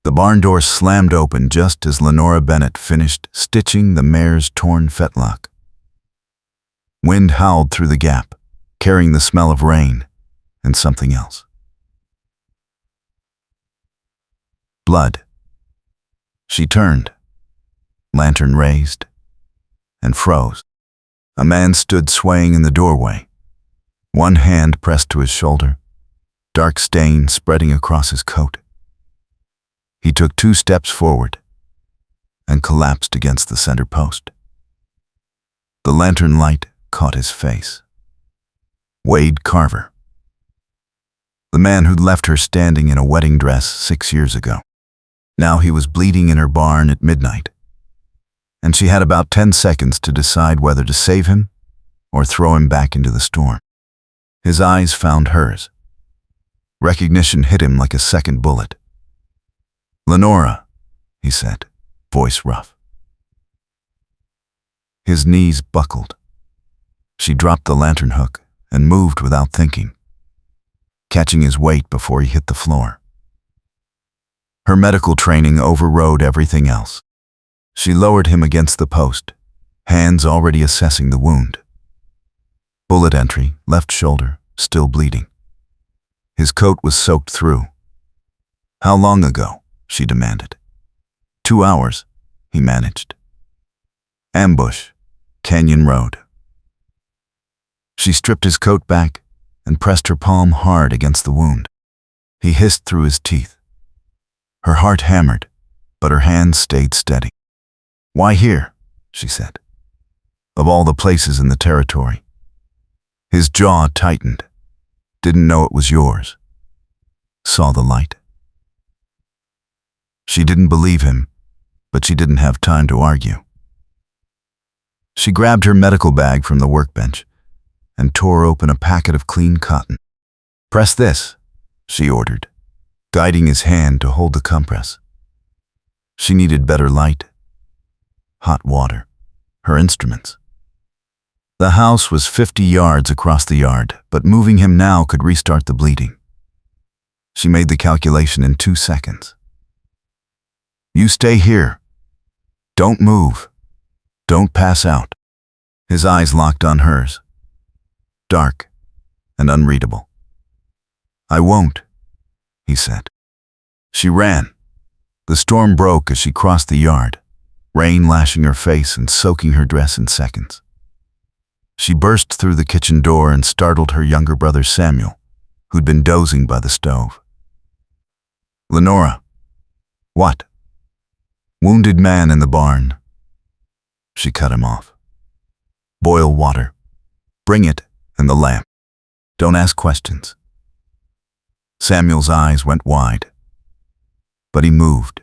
The barn door slammed open just as Lenora Bennett finished stitching the mare's torn fetlock. Wind howled through the gap, carrying the smell of rain and something else. Blood. She turned, lantern raised, and froze. A man stood swaying in the doorway, one hand pressed to his shoulder, dark stain spreading across his coat. He took 2 steps forward and collapsed against the center post. The lantern light caught his face. Wade Carver. The man who'd left her standing in a wedding dress 6 years ago. Now he was bleeding in her barn at midnight, and she had about 10 seconds to decide whether to save him or throw him back into the storm. His eyes found hers. Recognition hit him like a second bullet. "Lenora," he said, voice rough. His knees buckled. She dropped the lantern hook and moved without thinking, catching his weight before he hit the floor. Her medical training overrode everything else. She lowered him against the post, hands already assessing the wound. Bullet entry, left shoulder, still bleeding. His coat was soaked through. "How long ago?" she demanded. 2 hours, he managed. "Ambush, Canyon Road." She stripped his coat back and pressed her palm hard against the wound. He hissed through his teeth. Her heart hammered, but her hands stayed steady. "Why here?" she said. "Of all the places in the territory." His jaw tightened. "Didn't know it was yours." Saw the light. She didn't believe him, but she didn't have time to argue. She grabbed her medical bag from the workbench and tore open a packet of clean cotton. "Press this," she ordered, guiding his hand to hold the compress. She needed better light, hot water, her instruments. The house was 50 yards across the yard, but moving him now could restart the bleeding. She made the calculation in 2 seconds. "You stay here. Don't move. Don't pass out." His eyes locked on hers, dark and unreadable. "I won't," he said. She ran. The storm broke as she crossed the yard, rain lashing her face and soaking her dress in seconds. She burst through the kitchen door and startled her younger brother Samuel, who'd been dozing by the stove. "Lenora." "What?" "Wounded man in the barn." She cut him off. "Boil water. Bring it and the lamp. Don't ask questions." Samuel's eyes went wide, but he moved.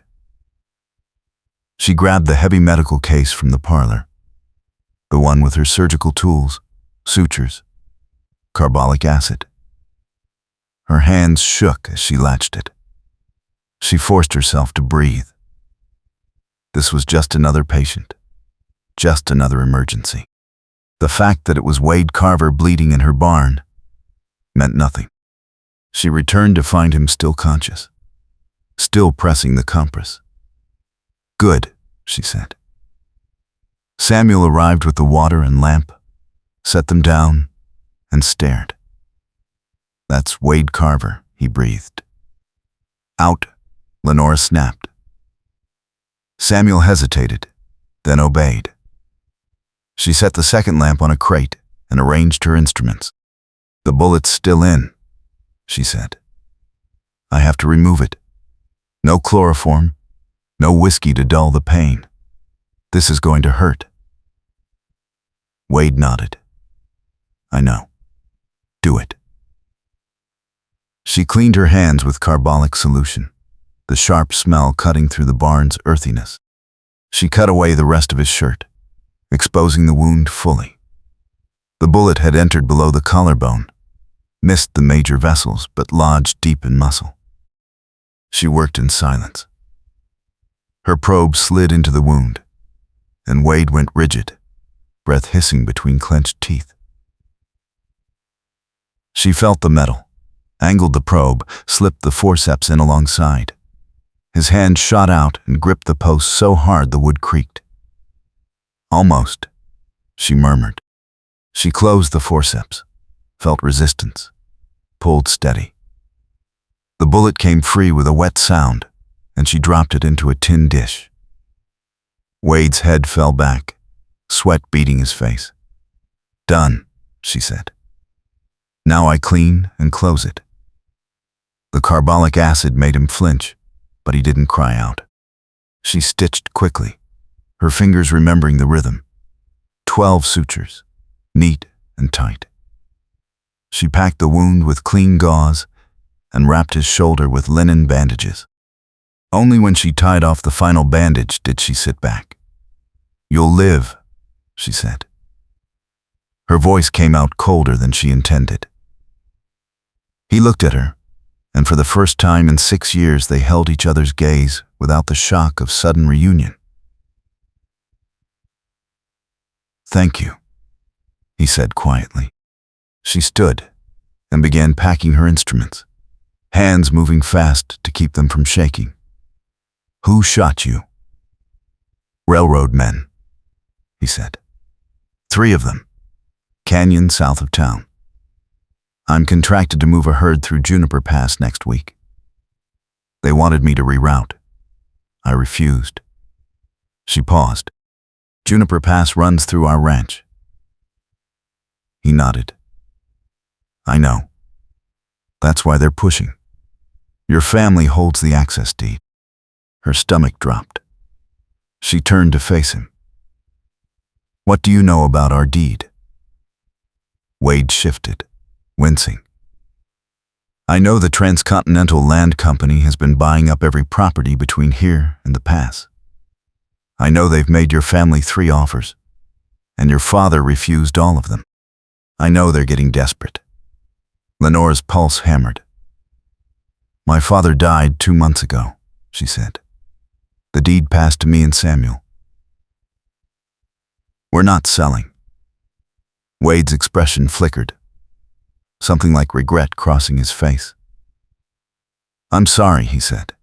She grabbed the heavy medical case from the parlor, the one with her surgical tools, sutures, carbolic acid. Her hands shook as she latched it. She forced herself to breathe. This was just another patient, just another emergency. The fact that it was Wade Carver bleeding in her barn meant nothing. She returned to find him still conscious, still pressing the compress. "Good," she said. Samuel arrived with the water and lamp, set them down, and stared. "That's Wade Carver," he breathed. "Out," Lenora snapped. Samuel hesitated, then obeyed. She set the second lamp on a crate and arranged her instruments. "The bullet's still in," she said. "I have to remove it. No chloroform, no whiskey to dull the pain. This is going to hurt." Wade nodded. "I know. Do it." She cleaned her hands with carbolic solution, the sharp smell cutting through the barn's earthiness. She cut away the rest of his shirt, exposing the wound fully. The bullet had entered below the collarbone, missed the major vessels, but lodged deep in muscle. She worked in silence. Her probe slid into the wound, and Wade went rigid, breath hissing between clenched teeth. She felt the metal, angled the probe, slipped the forceps in alongside. His hand shot out and gripped the post so hard the wood creaked. "Almost," she murmured. She closed the forceps, felt resistance, pulled steady. The bullet came free with a wet sound, and she dropped it into a tin dish. Wade's head fell back, sweat beading his face. "Done," she said. "Now I clean and close it." The carbolic acid made him flinch, but he didn't cry out. She stitched quickly, her fingers remembering the rhythm. 12 sutures, neat and tight. She packed the wound with clean gauze and wrapped his shoulder with linen bandages. Only when she tied off the final bandage did she sit back. "You'll live," she said. Her voice came out colder than she intended. He looked at her, and for the first time in 6 years they held each other's gaze without the shock of sudden reunion. "Thank you," he said quietly. She stood and began packing her instruments, hands moving fast to keep them from shaking. "Who shot you?" "Railroad men," he said. 3 of them. Canyon south of town. I'm contracted to move a herd through Juniper Pass next week. They wanted me to reroute. I refused. She paused. "Juniper Pass runs through our ranch." He nodded. "I know. That's why they're pushing. Your family holds the access deed." Her stomach dropped. She turned to face him. "What do you know about our deed?" Wade shifted, wincing. "I know the Transcontinental Land Company has been buying up every property between here and the pass. I know they've made your family 3 offers, and your father refused all of them. I know they're getting desperate." Lenora's pulse hammered. "My father died 2 months ago," she said. "The deed passed to me and Samuel. We're not selling." Wade's expression flickered, something like regret crossing his face. "I'm sorry," he said,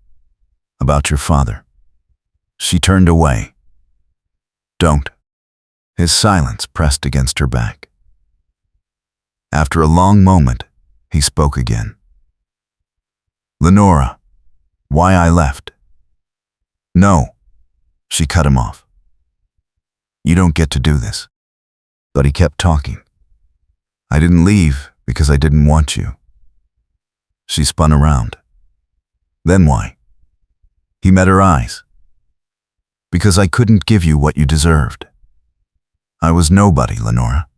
"about your father." She turned away. "Don't." His silence pressed against her back. After a long moment, he spoke again. "Lenora, why I left?" "No," she cut him off. "You don't get to do this." But he kept talking. "I didn't leave because I didn't want you." She spun around. "Then why?" He met her eyes. "Because I couldn't give you what you deserved. I was nobody, Lenora.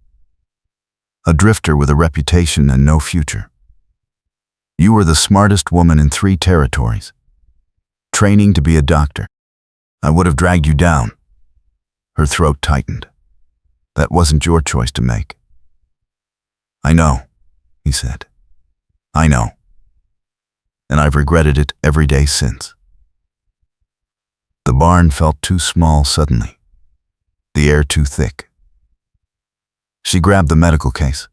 A drifter with a reputation and no future. You were the smartest woman in 3 territories, training to be a doctor. I would have dragged you down." Her throat tightened. "That wasn't your choice to make." "I know," he said. "I know. And I've regretted it every day since." The barn felt too small suddenly, the air too thick. She grabbed the medical case.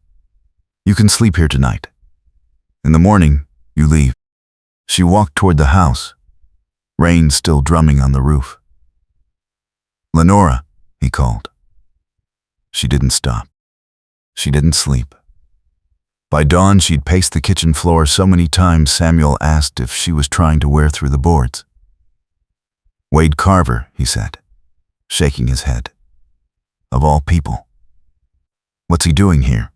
"You can sleep here tonight. In the morning, you leave." She walked toward the house, rain still drumming on the roof. "Lenora," he called. She didn't stop. She didn't sleep. By dawn, she'd paced the kitchen floor so many times Samuel asked if she was trying to wear through the boards. "Wade Carver," he said, shaking his head. "Of all people. What's he doing here?"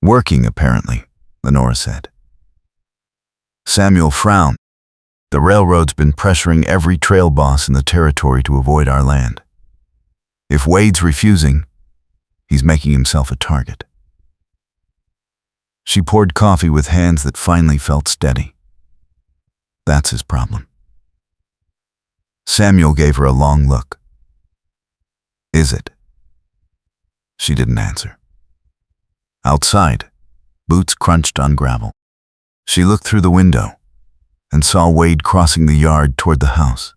"Working, apparently," Lenora said. Samuel frowned. "The railroad's been pressuring every trail boss in the territory to avoid our land. If Wade's refusing, he's making himself a target." She poured coffee with hands that finally felt steady. "That's his problem." Samuel gave her a long look. "Is it?" She didn't answer. Outside, boots crunched on gravel. She looked through the window and saw Wade crossing the yard toward the house,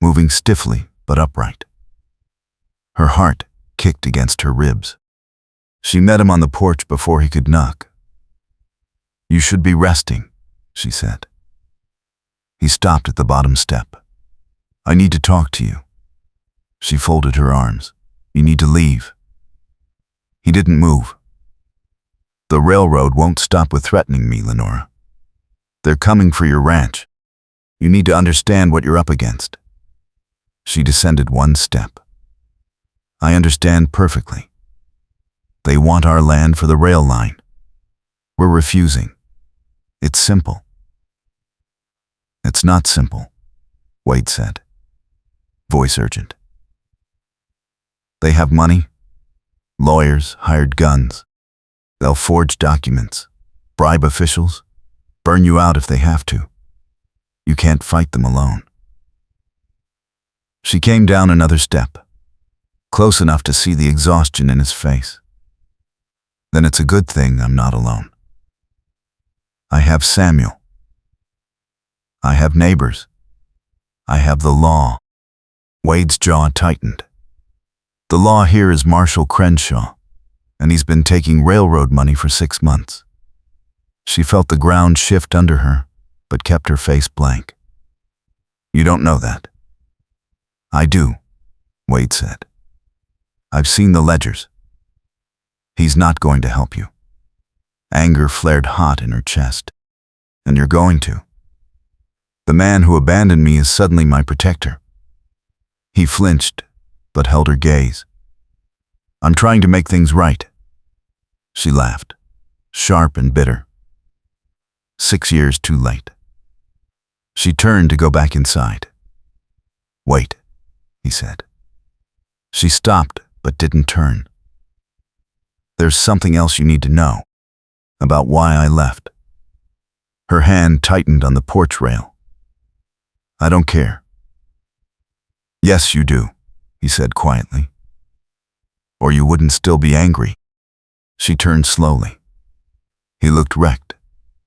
moving stiffly but upright. Her heart kicked against her ribs. She met him on the porch before he could knock. "You should be resting," she said. He stopped at the bottom step. I need to talk to you. She folded her arms. You need to leave. He didn't move. The railroad won't stop with threatening me, Lenora. They're coming for your ranch. You need to understand what you're up against. She descended one step. I understand perfectly. They want our land for the rail line. We're refusing. It's simple. It's not simple, Wade said, voice urgent. They have money, lawyers, hired guns. They'll forge documents, bribe officials, burn you out if they have to. You can't fight them alone. She came down another step, close enough to see the exhaustion in his face. Then it's a good thing I'm not alone. I have Samuel. I have neighbors. I have the law. Wade's jaw tightened. The law here is Marshall Crenshaw, and he's been taking railroad money for 6 months. She felt the ground shift under her, but kept her face blank. You don't know that. I do, Wade said. I've seen the ledgers. He's not going to help you. Anger flared hot in her chest. And you're going to. The man who abandoned me is suddenly my protector. He flinched, but held her gaze. I'm trying to make things right. She laughed, sharp and bitter. 6 years too late. She turned to go back inside. Wait, he said. She stopped, but didn't turn. There's something else you need to know about why I left. Her hand tightened on the porch rail. I don't care. Yes, you do, he said quietly. Or you wouldn't still be angry. She turned slowly. He looked wrecked,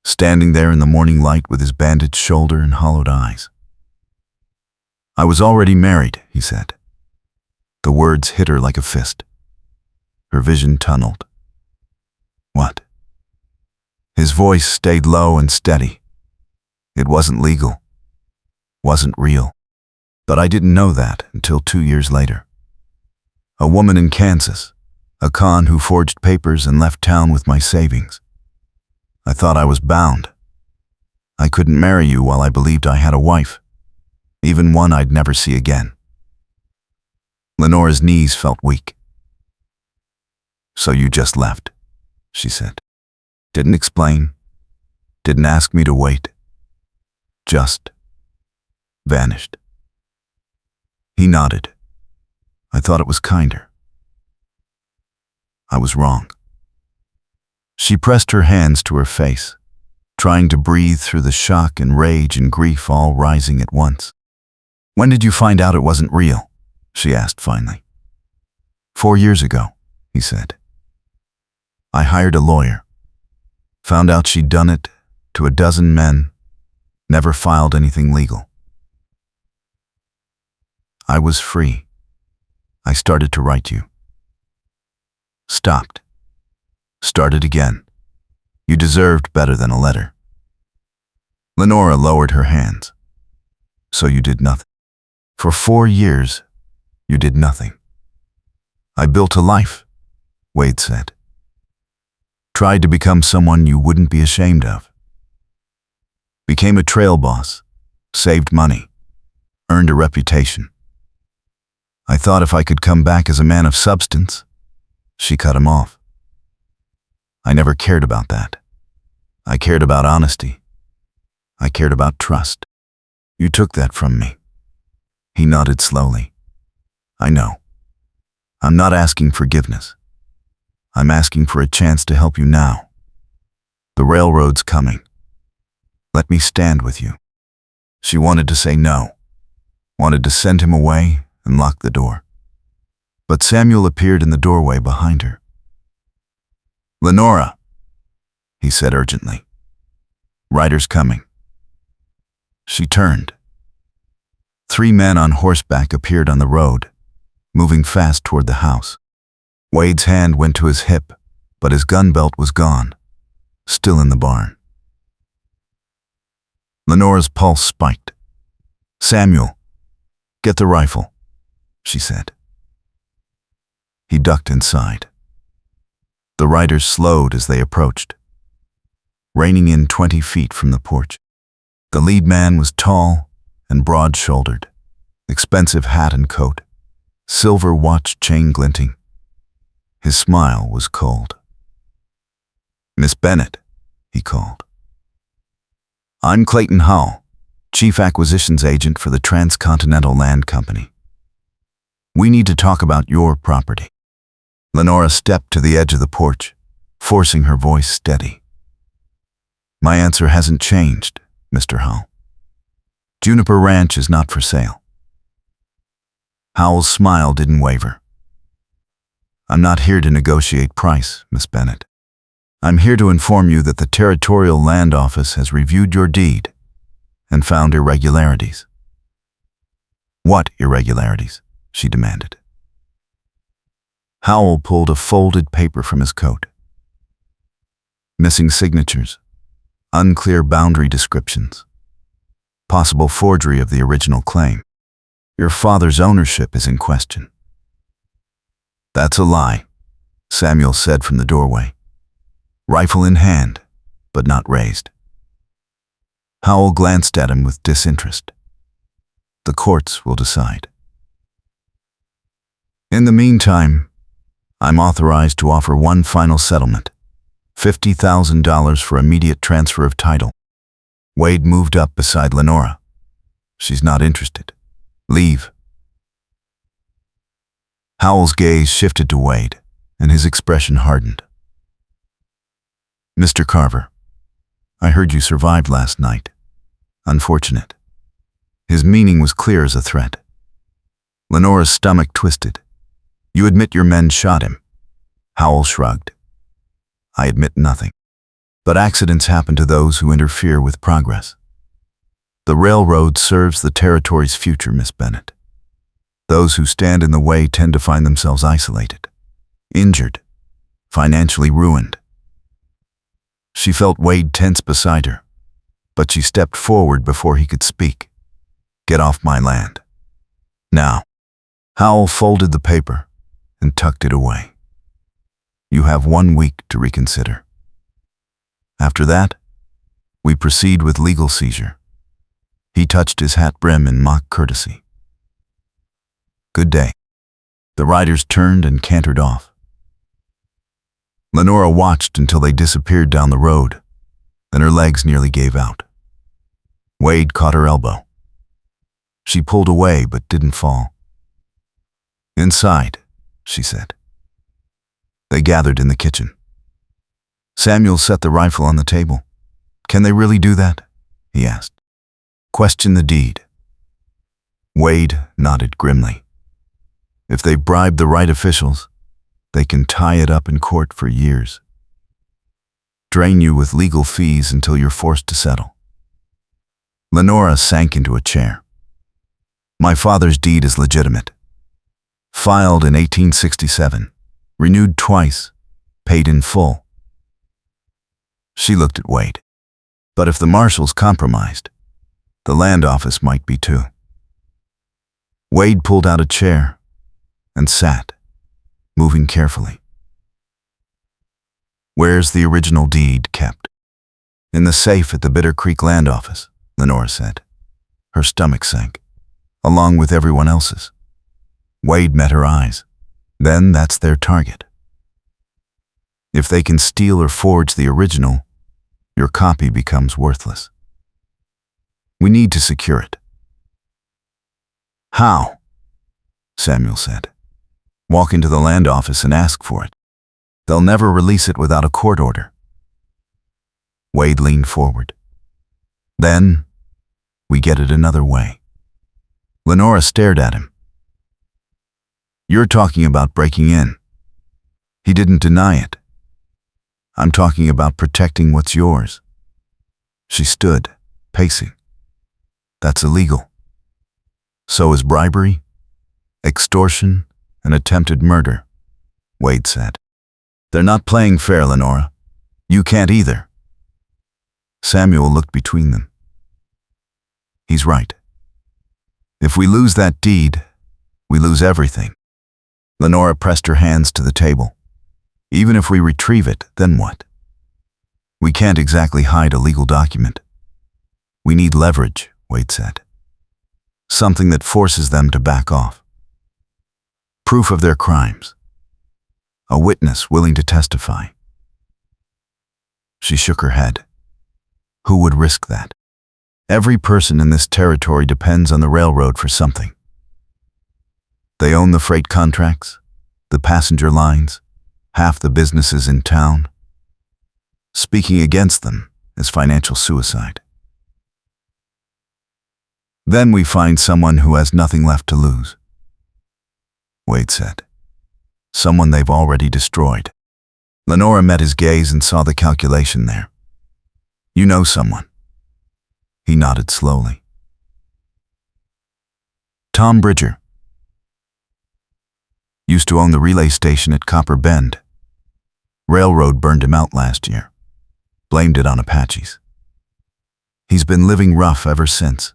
standing there in the morning light with his bandaged shoulder and hollowed eyes. I was already married, he said. The words hit her like a fist. Her vision tunneled. What? His voice stayed low and steady. It wasn't legal. Wasn't real. But I didn't know that until 2 years later. A woman in Kansas, a con who forged papers and left town with my savings. I thought I was bound. I couldn't marry you while I believed I had a wife, even one I'd never see again. Lenora's knees felt weak. So you just left, she said. Didn't explain, didn't ask me to wait. Just vanished. He nodded. I thought it was kinder. I was wrong. She pressed her hands to her face, trying to breathe through the shock and rage and grief all rising at once. When did you find out it wasn't real? She asked finally. 4 years ago, he said. I hired a lawyer. Found out she'd done it to a dozen men, never filed anything legal. I was free. I started to write you. Stopped. Started again. You deserved better than a letter. Lenora lowered her hands. So you did nothing. For 4 years, you did nothing. I built a life, Wade said. Tried to become someone you wouldn't be ashamed of. Became a trail boss, saved money, earned a reputation. I thought if I could come back as a man of substance. She cut him off. I never cared about that. I cared about honesty. I cared about trust. You took that from me. He nodded slowly. I know. I'm not asking forgiveness. I'm asking for a chance to help you now. The railroad's coming. Let me stand with you. She wanted to say no, wanted to send him away and lock the door. But Samuel appeared in the doorway behind her. Lenora, he said urgently. Rider's coming. She turned. 3 men on horseback appeared on the road, moving fast toward the house. Wade's hand went to his hip, but his gun belt was gone, still in the barn. Lenora's pulse spiked. "Samuel, get the rifle," she said. He ducked inside. The riders slowed as they approached, reining in 20 feet from the porch. The lead man was tall and broad-shouldered, expensive hat and coat, silver watch chain glinting. His smile was cold. "Miss Bennett," he called. "I'm Clayton Howell, Chief Acquisitions Agent for the Transcontinental Land Company. We need to talk about your property." Lenora stepped to the edge of the porch, forcing her voice steady. "My answer hasn't changed, Mr. Howell. Juniper Ranch is not for sale." Howell's smile didn't waver. "I'm not here to negotiate price, Miss Bennett. I'm here to inform you that the Territorial Land Office has reviewed your deed and found irregularities." "What irregularities?" she demanded. Howell pulled a folded paper from his coat. "Missing signatures, unclear boundary descriptions, possible forgery of the original claim. Your father's ownership is in question." "That's a lie," Samuel said from the doorway, rifle in hand, but not raised. Howell glanced at him with disinterest. "The courts will decide. In the meantime, I'm authorized to offer one final settlement, $50,000 for immediate transfer of title." Wade moved up beside Lenora. "She's not interested. Leave." Howell's gaze shifted to Wade, and his expression hardened. "Mr. Carver, I heard you survived last night. Unfortunate." His meaning was clear as a threat. Lenora's stomach twisted. "You admit your men shot him?" Howell shrugged. "I admit nothing. But accidents happen to those who interfere with progress. The railroad serves the territory's future, Miss Bennett. Those who stand in the way tend to find themselves isolated, injured, financially ruined." She felt Wade tense beside her, but she stepped forward before he could speak. "Get off my land. Now." Howell folded the paper and tucked it away. "You have 1 week to reconsider. After that, we proceed with legal seizure." He touched his hat brim in mock courtesy. "Good day." The riders turned and cantered off. Lenora watched until they disappeared down the road, then her legs nearly gave out. Wade caught her elbow. She pulled away but didn't fall. "Inside," she said. They gathered in the kitchen. Samuel set the rifle on the table. "Can they really do that?" he asked. "Question the deed." Wade nodded grimly. "If they bribe the right officials, they can tie it up in court for years. Drain you with legal fees until you're forced to settle." Lenora sank into a chair. "My father's deed is legitimate. Filed in 1867, renewed twice, paid in full." She looked at Wade. "But if the marshals compromised, the land office might be too." Wade pulled out a chair and sat, moving carefully. "Where's the original deed kept?" "In the safe at the Bitter Creek Land Office," Lenora said. Her stomach sank, along with everyone else's. Wade met her eyes. "Then that's their target. If they can steal or forge the original, your copy becomes worthless. We need to secure it." "How?" Samuel said. "Walk into the land office and ask for it. They'll never release it without a court order." Wade leaned forward. "Then, we get it another way." Lenora stared at him. "You're talking about breaking in." He didn't deny it. "I'm talking about protecting what's yours." She stood, pacing. "That's illegal." "So is bribery, extortion, and attempted murder," Wade said. "They're not playing fair, Lenora. You can't either." Samuel looked between them. He's right. If we lose that deed, we lose everything. Lenora pressed her hands to the table. Even if we retrieve it, then what? We can't exactly hide a legal document. We need leverage, Wade said. Something that forces them to back off. Proof of their crimes. A witness willing to testify. She shook her head. Who would risk that? Every person in this territory depends on the railroad for something. They own the freight contracts, the passenger lines, half the businesses in town. Speaking against them is financial suicide. Then we find someone who has nothing left to lose, Wade said. Someone they've already destroyed. Lenora met his gaze and saw the calculation there. You know someone. He nodded slowly. Tom Bridger. Used to own the relay station at Copper Bend. Railroad burned him out last year. Blamed it on Apaches. He's been living rough ever since,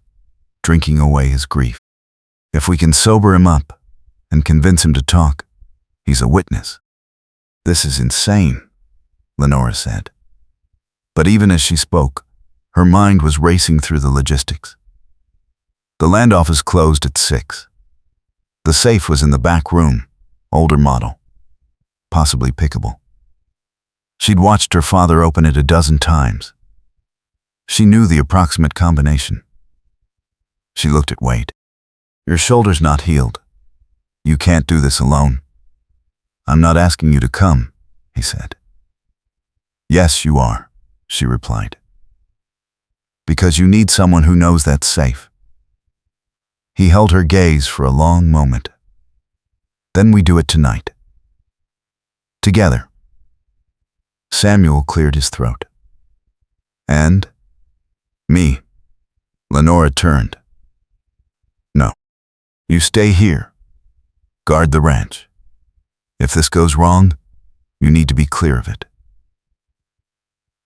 drinking away his grief. If we can sober him up and convince him to talk, he's a witness. This is insane, Lenora said. But even as she spoke, her mind was racing through the logistics. The land office closed at 6. The safe was in the back room, older model, possibly pickable. She'd watched her father open it a dozen times. She knew the approximate combination. She looked at Wade. Your shoulder's not healed. You can't do this alone. I'm not asking you to come, he said. Yes, you are, she replied. Because you need someone who knows that's safe. He held her gaze for a long moment. Then we do it tonight. Together. Samuel cleared his throat. And? Me. Lenora turned. No. You stay here. Guard the ranch. If this goes wrong, you need to be clear of it.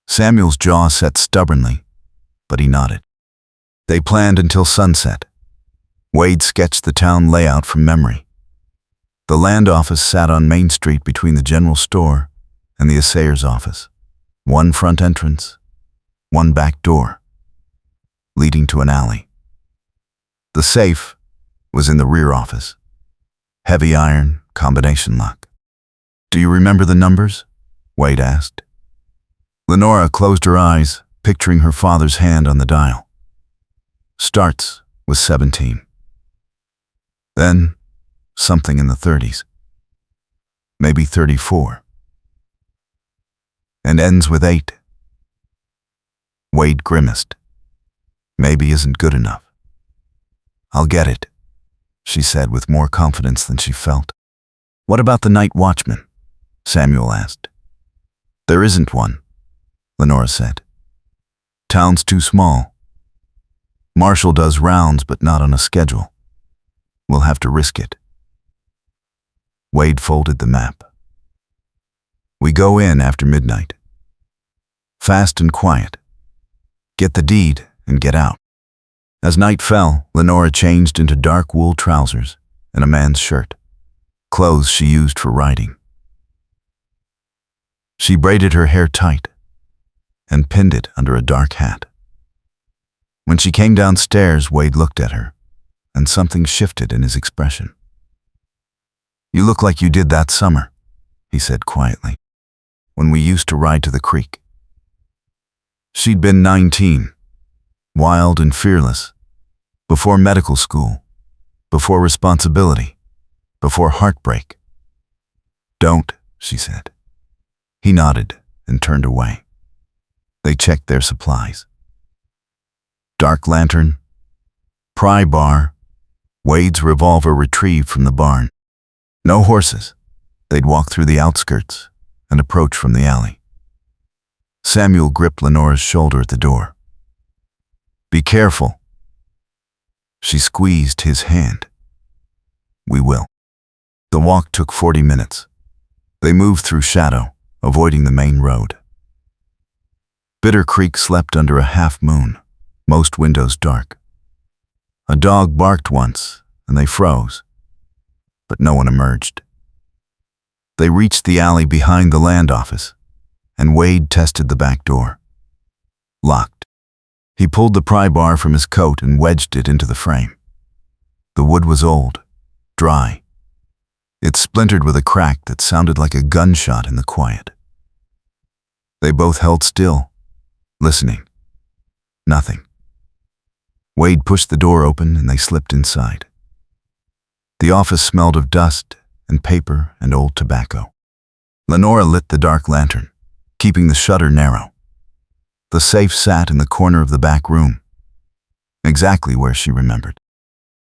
Samuel's jaw set stubbornly, but he nodded. They planned until sunset. Wade sketched the town layout from memory. The land office sat on Main Street between the general store and the assayer's office. One front entrance, one back door, leading to an alley. The safe was in the rear office. Heavy iron, combination lock. Do you remember the numbers? Wade asked. Lenora closed her eyes, picturing her father's hand on the dial. Starts with 17. Then, something in the 30s. Maybe 34. And ends with 8. Wade grimaced. Maybe isn't good enough. I'll get it, she said with more confidence than she felt. What about the night watchman? Samuel asked. There isn't one, Lenora said. Town's too small. Marshall does rounds, but not on a schedule. We'll have to risk it. Wade folded the map. We go in after midnight. Fast and quiet. Get the deed and get out. As night fell, Lenora changed into dark wool trousers and a man's shirt, clothes she used for riding. She braided her hair tight and pinned it under a dark hat. When she came downstairs, Wade looked at her, and something shifted in his expression. You look like you did that summer, he said quietly, when we used to ride to the creek. She'd been 19, wild and fearless, before medical school, before responsibility, before heartbreak. Don't, she said. He nodded and turned away. They checked their supplies. Dark lantern, pry bar, Wade's revolver retrieved from the barn. No horses. They'd walk through the outskirts and approach from the alley. Samuel gripped Lenora's shoulder at the door. Be careful. She squeezed his hand. We will. The walk took 40 minutes. They moved through shadow, avoiding the main road. Bitter Creek slept under a half moon, most windows dark. A dog barked once, and they froze, but no one emerged. They reached the alley behind the land office, and Wade tested the back door. Locked. He pulled the pry bar from his coat and wedged it into the frame. The wood was old, dry. It splintered with a crack that sounded like a gunshot in the quiet. They both held still, listening. Nothing. Wade pushed the door open and they slipped inside. The office smelled of dust and paper and old tobacco. Lenora lit the dark lantern, keeping the shutter narrow. The safe sat in the corner of the back room, exactly where she remembered.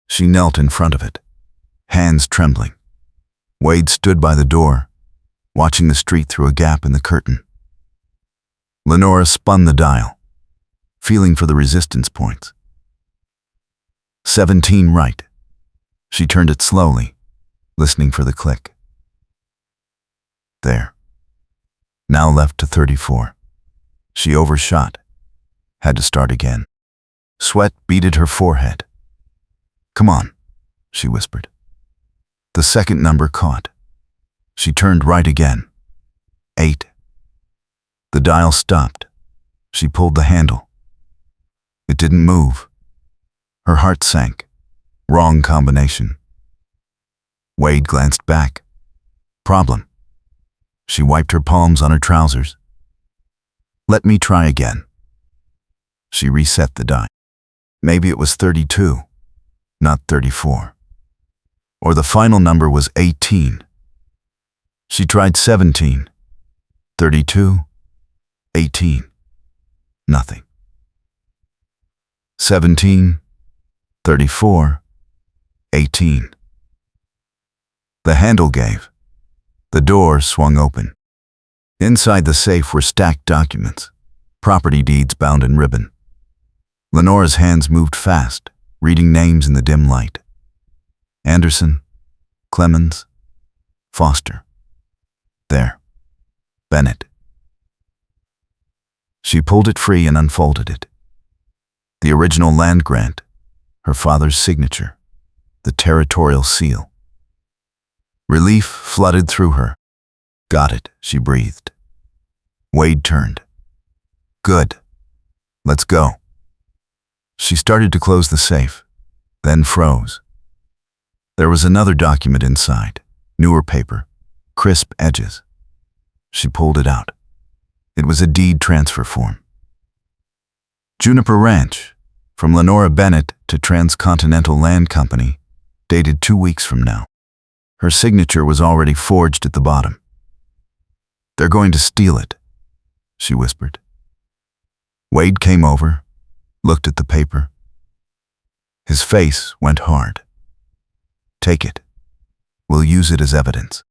She knelt in front of it, hands trembling. Wade stood by the door, watching the street through a gap in the curtain. Lenora spun the dial, feeling for the resistance points. 17 right. She turned it slowly, listening for the click. There. Now left to 34. She overshot, had to start again. Sweat beaded her forehead. Come on, she whispered. The second number caught. She turned right again. 8. The dial stopped. She pulled the handle. It didn't move. Her heart sank. Wrong combination. Wade glanced back. Problem. She wiped her palms on her trousers. Let me try again. She reset the die. Maybe it was 32, not 34. Or the final number was 18. She tried 17, 32, 18. Nothing. 17, 34, 18. The handle gave. The door swung open. Inside the safe were stacked documents, property deeds bound in ribbon. Lenora's hands moved fast, reading names in the dim light. Anderson, Clemens, Foster. There. Bennett. She pulled it free and unfolded it. The original land grant, her father's signature, the territorial seal. Relief flooded through her. Got it, she breathed. Wade turned. Good. Let's go. She started to close the safe, then froze. There was another document inside, newer paper, crisp edges. She pulled it out. It was a deed transfer form. Juniper Ranch, from Lenora Bennett to Transcontinental Land Company, dated 2 weeks from now. Her signature was already forged at the bottom. They're going to steal it, she whispered. Wade came over, looked at the paper. His face went hard. Take it. We'll use it as evidence.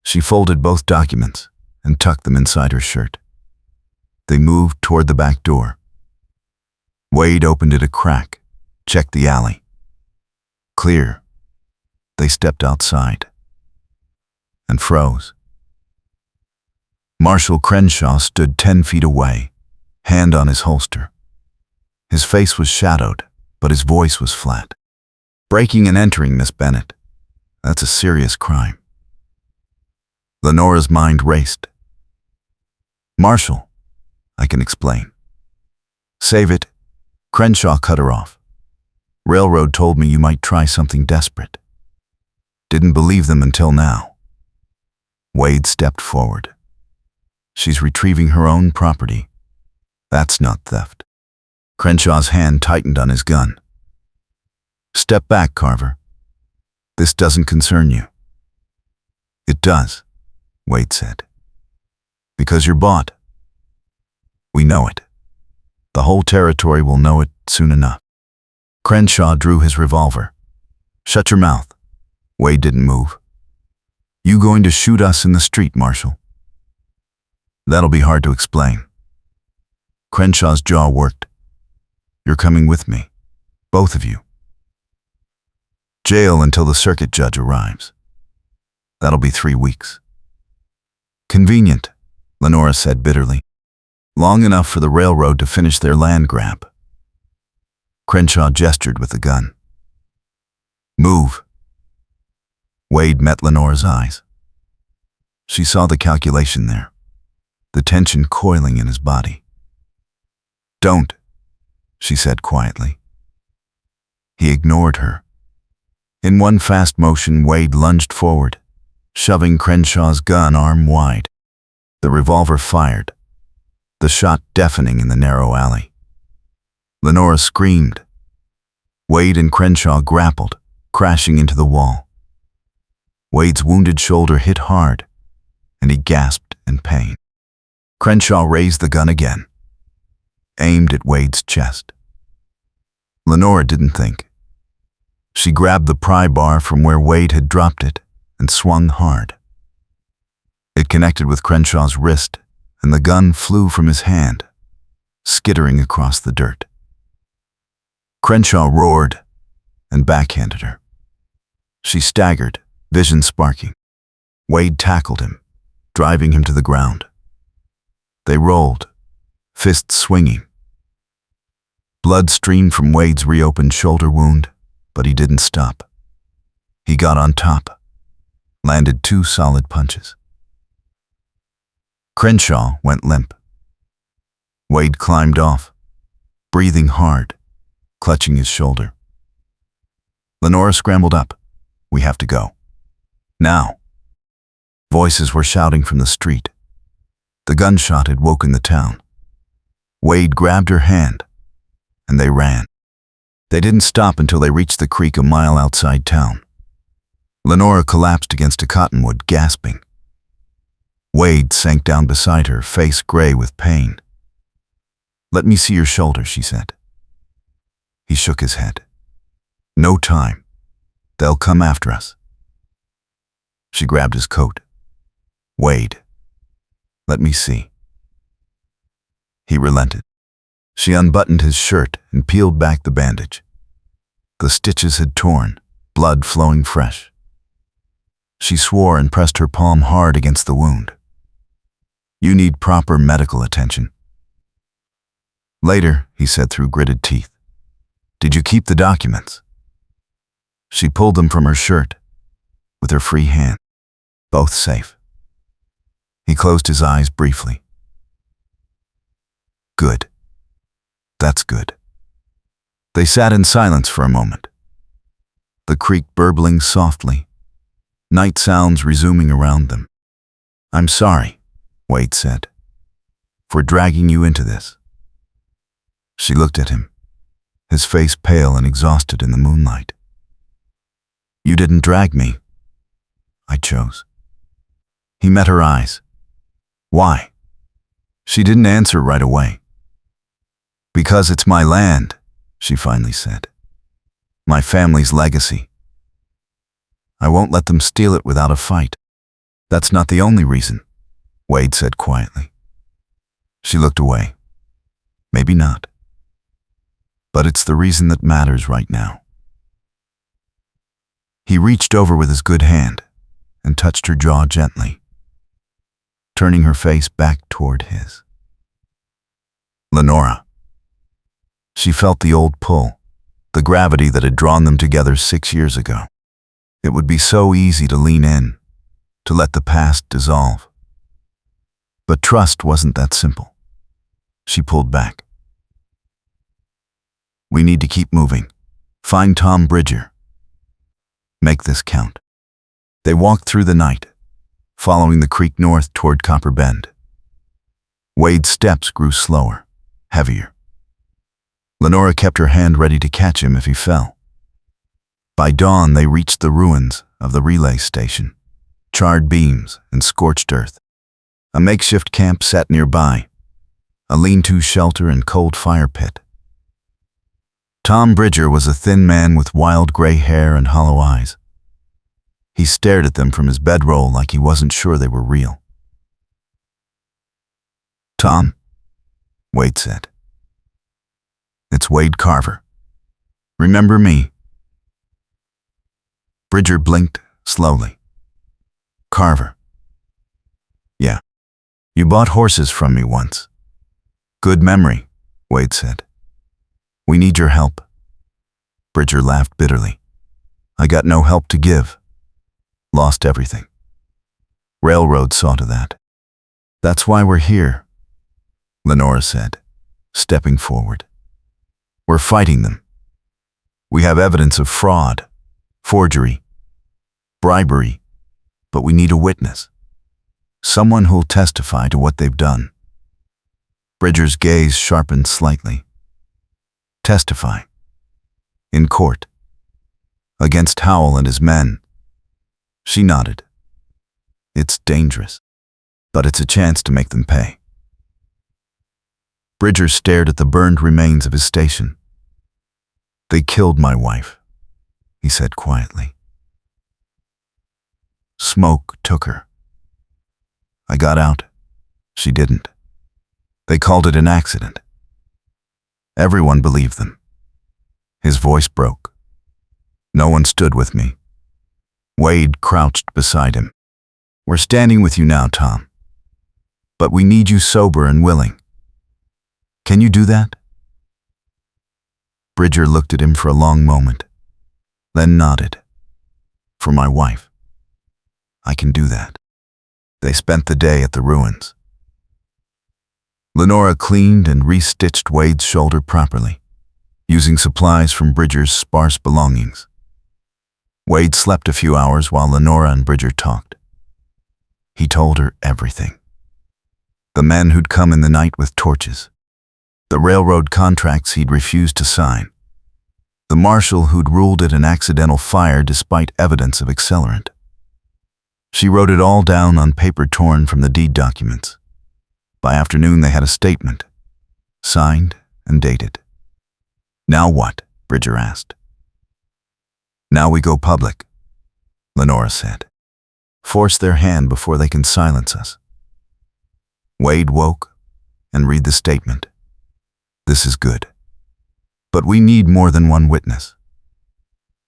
She folded both documents and tucked them inside her shirt. They moved toward the back door. Wade opened it a crack, checked the alley. Clear. They stepped outside and froze. Marshall Crenshaw stood 10 feet away, hand on his holster. His face was shadowed, but his voice was flat. Breaking and entering, Miss Bennett. That's a serious crime. Lenora's mind raced. Marshall, I can explain. Save it. Crenshaw cut her off. Railroad told me you might try something desperate. Didn't believe them until now. Wade stepped forward. She's retrieving her own property. That's not theft. Crenshaw's hand tightened on his gun. Step back, Carver. This doesn't concern you. It does, Wade said. Because you're bought. We know it. The whole territory will know it soon enough. Crenshaw drew his revolver. Shut your mouth. Wade didn't move. You going to shoot us in the street, Marshall? That'll be hard to explain. Crenshaw's jaw worked. You're coming with me. Both of you. Jail until the circuit judge arrives. That'll be 3 weeks. Convenient, Lenora said bitterly. Long enough for the railroad to finish their land grab. Crenshaw gestured with the gun. Move. Wade met Lenora's eyes. She saw the calculation there, the tension coiling in his body. Don't, she said quietly. He ignored her. In one fast motion, Wade lunged forward, shoving Crenshaw's gun arm wide. The revolver fired, the shot deafening in the narrow alley. Lenora screamed. Wade and Crenshaw grappled, crashing into the wall. Wade's wounded shoulder hit hard, and he gasped in pain. Crenshaw raised the gun again, aimed at Wade's chest. Lenora didn't think. She grabbed the pry bar from where Wade had dropped it and swung hard. It connected with Crenshaw's wrist, and the gun flew from his hand, skittering across the dirt. Crenshaw roared and backhanded her. She staggered, vision sparking. Wade tackled him, driving him to the ground. They rolled, fists swinging. Blood streamed from Wade's reopened shoulder wound, but he didn't stop. He got on top, landed 2 solid punches. Crenshaw went limp. Wade climbed off, breathing hard, clutching his shoulder. Lenora scrambled up. We have to go. Now. Voices were shouting from the street. The gunshot had woken the town. Wade grabbed her hand, and they ran. They didn't stop until they reached the creek a mile outside town. Lenora collapsed against a cottonwood, gasping. Wade sank down beside her, face gray with pain. Let me see your shoulder, she said. He shook his head. No time. They'll come after us. She grabbed his coat. Wade, let me see. He relented. She unbuttoned his shirt and peeled back the bandage. The stitches had torn, blood flowing fresh. She swore and pressed her palm hard against the wound. You need proper medical attention. Later, he said through gritted teeth. Did you keep the documents? She pulled them from her shirt with her free hand. Both safe. He closed his eyes briefly. Good. That's good. They sat in silence for a moment. The creek burbling softly, night sounds resuming around them. I'm sorry, Wade said, for dragging you into this. She looked at him, his face pale and exhausted in the moonlight. You didn't drag me. I chose. He met her eyes. Why? She didn't answer right away. Because it's my land, she finally said. My family's legacy. I won't let them steal it without a fight. That's not the only reason, Wade said quietly. She looked away. Maybe not. But it's the reason that matters right now. He reached over with his good hand and touched her jaw gently, turning her face back toward his. Lenora. She felt the old pull, the gravity that had drawn them together 6 years ago. It would be so easy to lean in, to let the past dissolve. But trust wasn't that simple. She pulled back. We need to keep moving. Find Tom Bridger. Make this count. They walked through the night, following the creek north toward Copper Bend. Wade's steps grew slower, heavier. Lenora kept her hand ready to catch him if he fell. By dawn, they reached the ruins of the relay station, charred beams and scorched earth. A makeshift camp sat nearby, a lean-to shelter and cold fire pit. Tom Bridger was a thin man with wild gray hair and hollow eyes. He stared at them from his bedroll like he wasn't sure they were real. Tom, Wade said. It's Wade Carver. Remember me? Bridger blinked slowly. Carver. Yeah. You bought horses from me once. Good memory, Wade said. We need your help. Bridger laughed bitterly. I got no help to give. Lost everything. Railroad saw to that. That's why we're here, Lenora said, stepping forward. We're fighting them. We have evidence of fraud, forgery, bribery, but we need a witness. Someone who'll testify to what they've done. Bridger's gaze sharpened slightly. Testify. In court. Against Howell and his men. She nodded. It's dangerous, but it's a chance to make them pay. Bridger stared at the burned remains of his station. They killed my wife, he said quietly. Smoke took her. I got out. She didn't. They called it an accident. Everyone believed them. His voice broke. No one stood with me. Wade crouched beside him. We're standing with you now, Tom. But we need you sober and willing. Can you do that? Bridger looked at him for a long moment, then nodded. For my wife. I can do that. They spent the day at the ruins. Lenora cleaned and restitched Wade's shoulder properly, using supplies from Bridger's sparse belongings. Wade slept a few hours while Lenora and Bridger talked. He told her everything. The men who'd come in the night with torches. The railroad contracts he'd refused to sign. The marshal who'd ruled it an accidental fire despite evidence of accelerant. She wrote it all down on paper torn from the deed documents. By afternoon they had a statement, signed and dated. Now what? Bridger asked. Now we go public, Lenora said. Force their hand before they can silence us. Wade woke and read the statement. This is good. But we need more than one witness.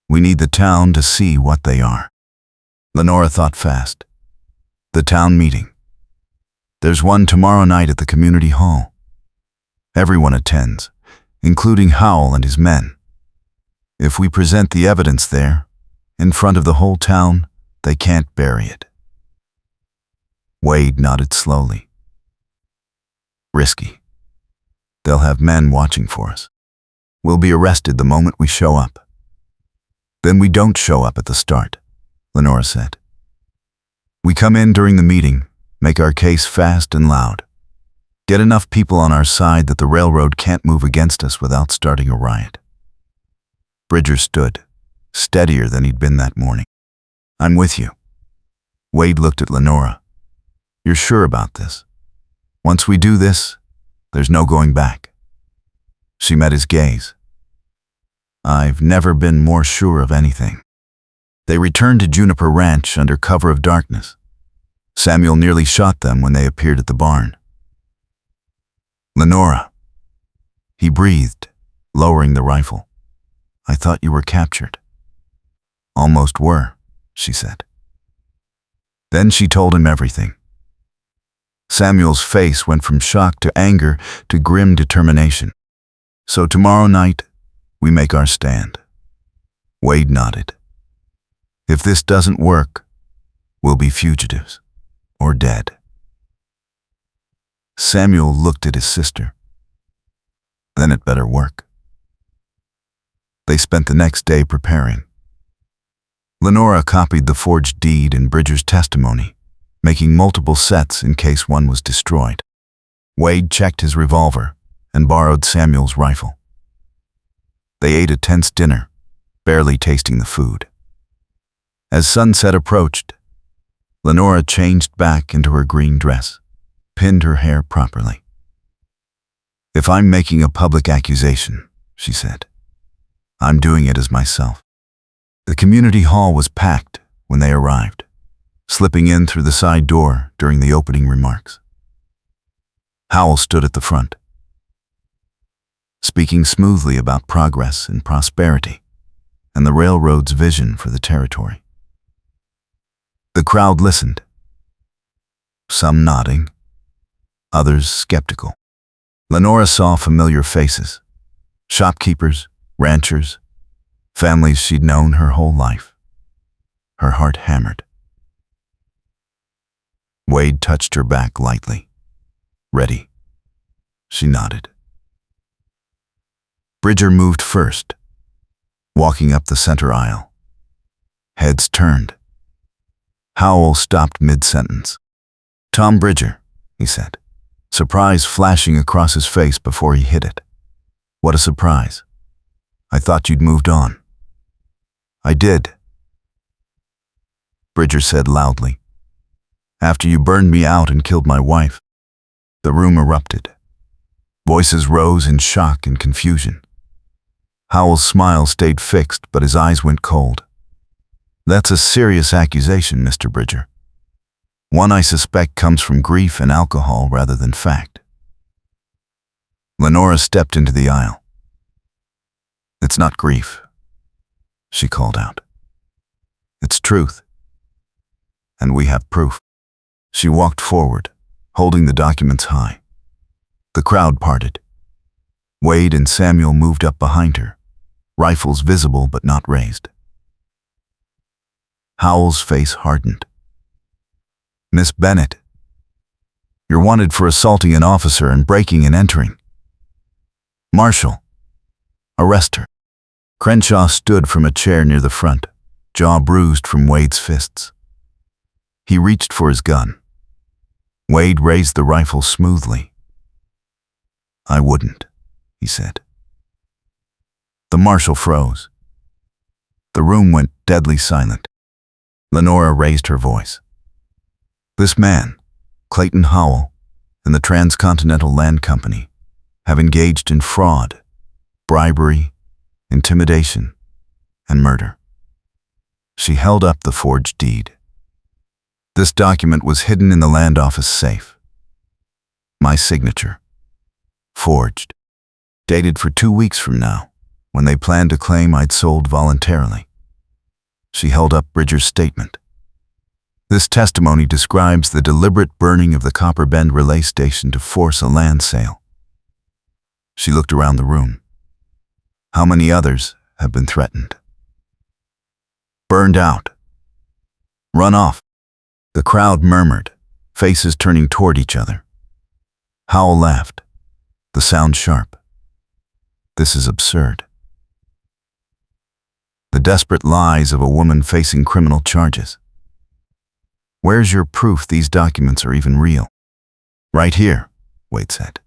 We need the town to see what they are. Lenora thought fast. The town meeting. There's one tomorrow night at the community hall. Everyone attends, including Howell and his men. If we present the evidence there, in front of the whole town, they can't bury it. Wade nodded slowly. Risky. They'll have men watching for us. We'll be arrested the moment we show up. Then we don't show up at the start, Lenora said. We come in during the meeting, make our case fast and loud. Get enough people on our side that the railroad can't move against us without starting a riot. Bridger stood, steadier than he'd been that morning. I'm with you. Wade looked at Lenora. You're sure about this? Once we do this, there's no going back. She met his gaze. I've never been more sure of anything. They returned to Juniper Ranch under cover of darkness. Samuel nearly shot them when they appeared at the barn. Lenora. He breathed, lowering the rifle. I thought you were captured. Almost were, she said. Then she told him everything. Samuel's face went from shock to anger to grim determination. So tomorrow night, we make our stand. Wade nodded. If this doesn't work, we'll be fugitives or dead. Samuel looked at his sister. Then it better work. They spent the next day preparing. Lenora copied the forged deed and Bridger's testimony, making multiple sets in case one was destroyed. Wade checked his revolver and borrowed Samuel's rifle. They ate a tense dinner, barely tasting the food. As sunset approached, Lenora changed back into her green dress, pinned her hair properly. If I'm making a public accusation, she said, I'm doing it as myself. The community hall was packed when they arrived, slipping in through the side door during the opening remarks. Howell stood at the front, speaking smoothly about progress and prosperity and the railroad's vision for the territory. The crowd listened, some nodding, others skeptical. Lenora saw familiar faces, shopkeepers, ranchers, families she'd known her whole life. Her heart hammered. Wade touched her back lightly. Ready? She nodded. Bridger moved first, walking up the center aisle. Heads turned. Howell stopped mid-sentence. "Tom Bridger," he said, surprise flashing across his face before he hit it. "What a surprise. I thought you'd moved on." "I did," Bridger said loudly. "After you burned me out and killed my wife." The room erupted. Voices rose in shock and confusion. Howell's smile stayed fixed, but his eyes went cold. "That's a serious accusation, Mr. Bridger. One I suspect comes from grief and alcohol rather than fact." Lenora stepped into the aisle. "It's not grief," she called out. "It's truth. And we have proof." She walked forward, holding the documents high. The crowd parted. Wade and Samuel moved up behind her, rifles visible but not raised. Howell's face hardened. "Miss Bennett, you're wanted for assaulting an officer and breaking and entering. Marshal, arrest her." Crenshaw stood from a chair near the front, jaw bruised from Wade's fists. He reached for his gun. Wade raised the rifle smoothly. "I wouldn't," he said. The marshal froze. The room went deadly silent. Lenora raised her voice. "This man, Clayton Howell, and the Transcontinental Land Company have engaged in fraud, bribery, intimidation, and murder." She held up the forged deed. "This document was hidden in the land office safe. My signature. Forged. Dated for 2 weeks from now, when they planned to claim I'd sold voluntarily." She held up Bridger's statement. "This testimony describes the deliberate burning of the Copper Bend relay station to force a land sale." She looked around the room. "How many others have been threatened? Burned out? Run off?" The crowd murmured, faces turning toward each other. Howell laughed, the sound sharp. "This is absurd. The desperate lies of a woman facing criminal charges. Where's your proof these documents are even real?" "Right here," Wade said.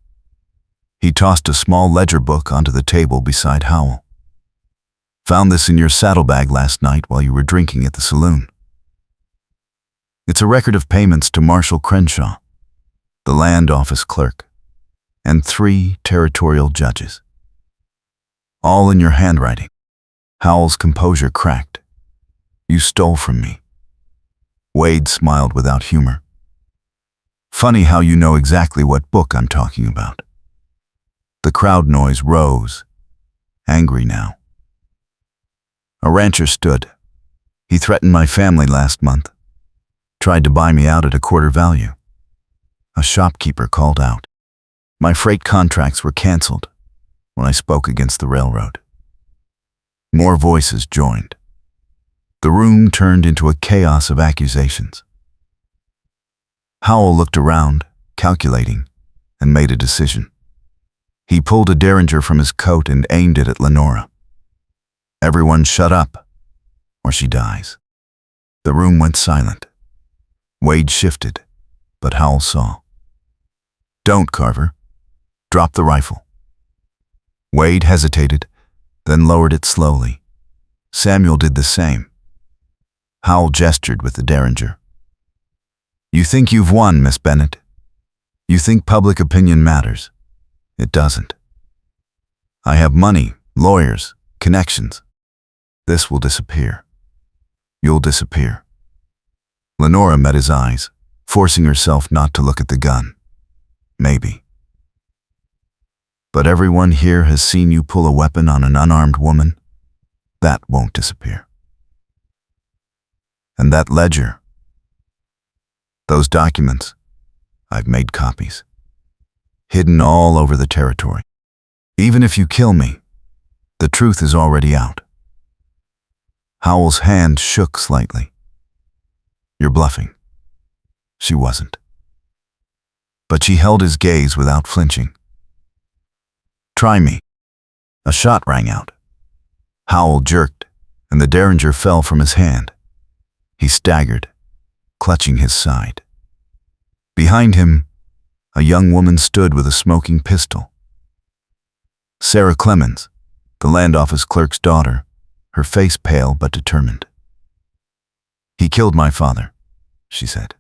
He tossed a small ledger book onto the table beside Howell. "Found this in your saddlebag last night while you were drinking at the saloon. It's a record of payments to Marshal Crenshaw, the land office clerk, and 3 territorial judges. All in your handwriting." Howell's composure cracked. "You stole from me." Wade smiled without humor. "Funny how you know exactly what book I'm talking about." The crowd noise rose, angry now. A rancher stood. "He threatened my family last month. Tried to buy me out at a quarter value." A shopkeeper called out. "My freight contracts were canceled when I spoke against the railroad." More voices joined. The room turned into a chaos of accusations. Howell looked around, calculating, and made a decision. He pulled a Derringer from his coat and aimed it at Lenora. "Everyone shut up, or she dies." The room went silent. Wade shifted, but Howell saw. "Don't, Carver. Drop the rifle." Wade hesitated, then lowered it slowly. Samuel did the same. Howell gestured with the Derringer. "You think you've won, Miss Bennett. You think public opinion matters. It doesn't. I have money, lawyers, connections. This will disappear. You'll disappear." Lenora met his eyes, forcing herself not to look at the gun. "Maybe. But everyone here has seen you pull a weapon on an unarmed woman. That won't disappear. And that ledger, those documents, I've made copies, hidden all over the territory. Even if you kill me, the truth is already out. Howell's hand shook slightly. You're bluffing. She wasn't. But she held his gaze without flinching. Try me. A shot rang out. Howell jerked, and the derringer fell from his hand. He staggered, clutching his side. Behind him, a young woman stood with a smoking pistol. Sarah Clemens, the land office clerk's daughter, her face pale but determined. He killed my father, she said.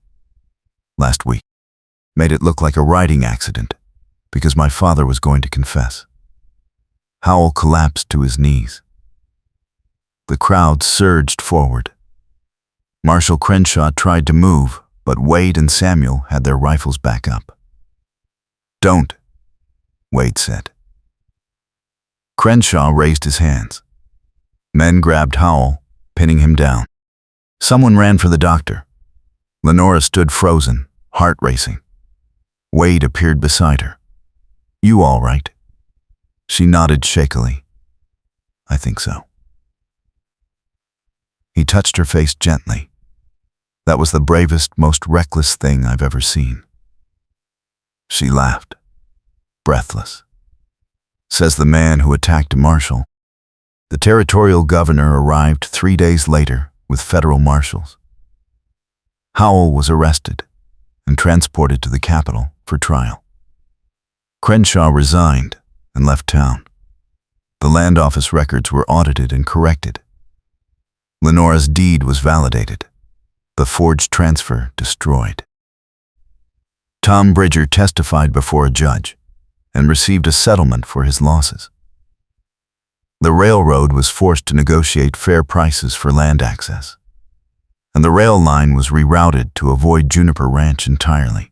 Last week. Made it look like a riding accident, because my father was going to confess. Howell collapsed to his knees. The crowd surged forward. Marshal Crenshaw tried to move, but Wade and Samuel had their rifles back up. Don't, Wade said. Crenshaw raised his hands. Men grabbed Howell, pinning him down. Someone ran for the doctor. Lenora stood frozen, heart racing. Wade appeared beside her. You all right? She nodded shakily. I think so. He touched her face gently. That was the bravest, most reckless thing I've ever seen. She laughed, breathless. Says the man who attacked Marshall. The territorial governor arrived 3 days later with federal marshals. Howell was arrested and transported to the capital for trial. Crenshaw resigned and left town. The land office records were audited and corrected. Lenora's deed was validated. The forged transfer destroyed. Tom Bridger testified before a judge and received a settlement for his losses. The railroad was forced to negotiate fair prices for land access, and the rail line was rerouted to avoid Juniper Ranch entirely.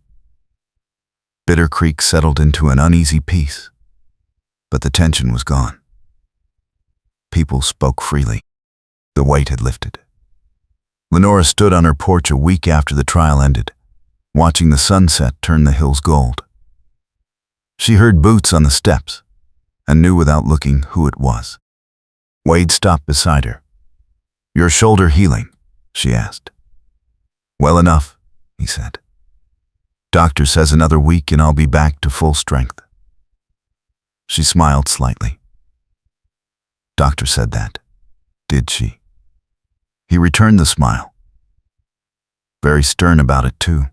Bitter Creek settled into an uneasy peace, but the tension was gone. People spoke freely. The weight had lifted. Lenora stood on her porch a week after the trial ended, watching the sunset turn the hills gold. She heard boots on the steps and knew without looking who it was. Wade stopped beside her. Your shoulder healing? She asked. Well enough, he said. Doctor says another week and I'll be back to full strength. She smiled slightly. Doctor said that, did she? He returned the smile. Very stern about it, too.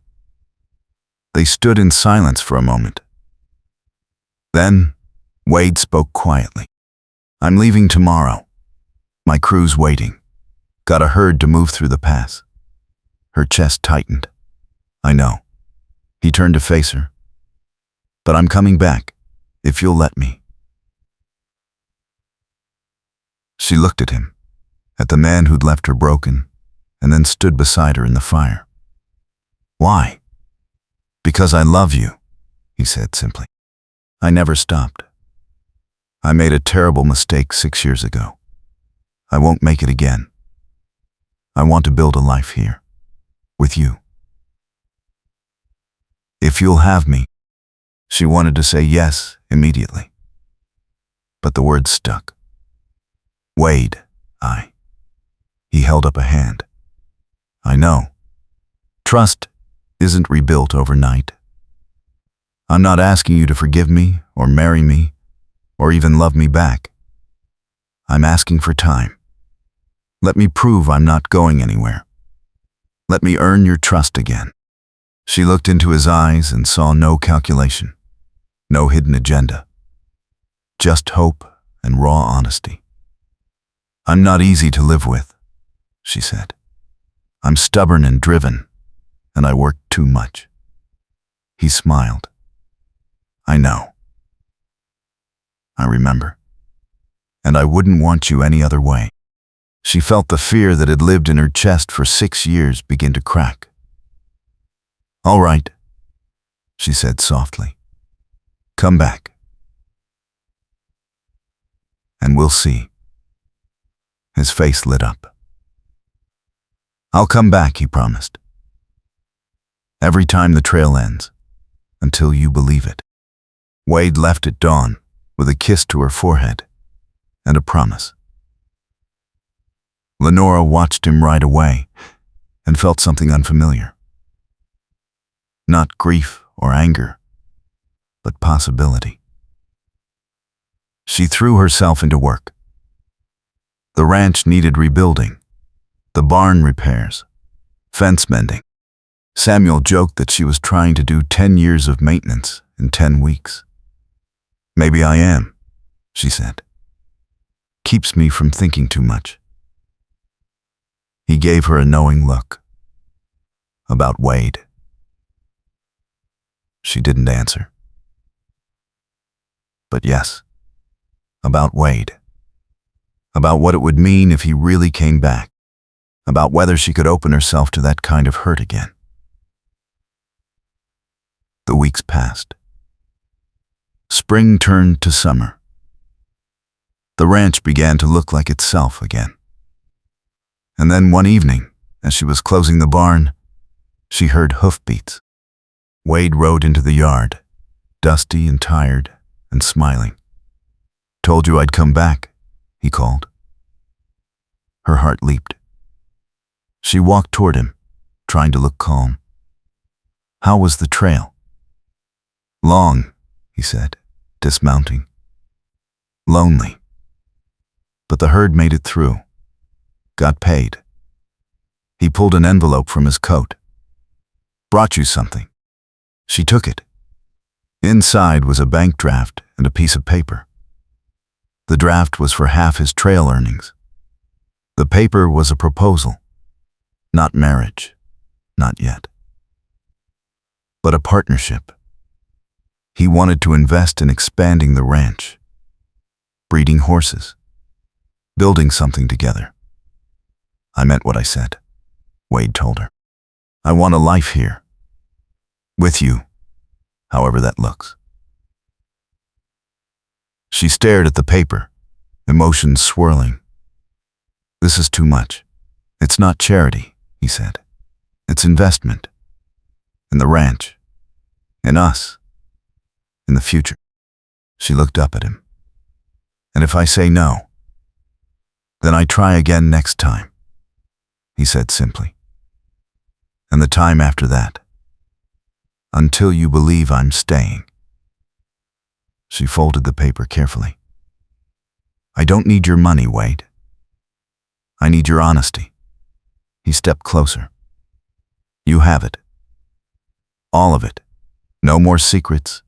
They stood in silence for a moment. Then, Wade spoke quietly. I'm leaving tomorrow. My crew's waiting. Got a herd to move through the pass. Her chest tightened. I know. He turned to face her. But I'm coming back, if you'll let me. She looked at him, at the man who'd left her broken, and then stood beside her in the fire. Why? Because I love you, he said simply. I never stopped. I made a terrible mistake 6 years ago. I won't make it again. I want to build a life here, with you. If you'll have me. She wanted to say yes immediately, but the words stuck. Wade, He held up a hand. I know. Trust isn't rebuilt overnight. I'm not asking you to forgive me or marry me or even love me back. I'm asking for time. Let me prove I'm not going anywhere. Let me earn your trust again. She looked into his eyes and saw no calculation, no hidden agenda, just hope and raw honesty. I'm not easy to live with, she said. I'm stubborn and driven, and I work too much. He smiled. I know. I remember. And I wouldn't want you any other way. She felt the fear that had lived in her chest for 6 years begin to crack. All right, she said softly. Come back. And we'll see. His face lit up. I'll come back, he promised. Every time the trail ends, until you believe it. Wade left at dawn with a kiss to her forehead and a promise. Lenora watched him right away and felt something unfamiliar. Not grief or anger, but possibility. She threw herself into work. The ranch needed rebuilding, the barn repairs, fence mending. Samuel joked that she was trying to do 10 years of maintenance in 10 weeks. "Maybe I am," she said. "Keeps me from thinking too much." He gave her a knowing look. "About Wade?" She didn't answer. But yes, about Wade. About what it would mean if he really came back. About whether she could open herself to that kind of hurt again. The weeks passed. Spring turned to summer. The ranch began to look like itself again. And then one evening, as she was closing the barn, she heard hoofbeats. Wade rode into the yard, dusty and tired and smiling. "Told you I'd come back," he called. Her heart leaped. She walked toward him, trying to look calm. "How was the trail?" "Long," he said, dismounting. "Lonely. But the herd made it through. Got paid." He pulled an envelope from his coat. "Brought you something." She took it. Inside was a bank draft and a piece of paper. The draft was for half his trail earnings. The paper was a proposal. Not marriage, not yet. But a partnership. He wanted to invest in expanding the ranch, breeding horses, building something together. "I meant what I said," Wade told her. "I want a life here. With you, however that looks." She stared at the paper, emotions swirling. "This is too much. It's not charity," he said. "It's investment. In the ranch. In us. In the future." She looked up at him. "And if I say no, then I try again next time," he said simply. "And the time after that. Until you believe I'm staying." She folded the paper carefully. "I don't need your money, Wade. I need your honesty." He stepped closer. "You have it. All of it. No more secrets.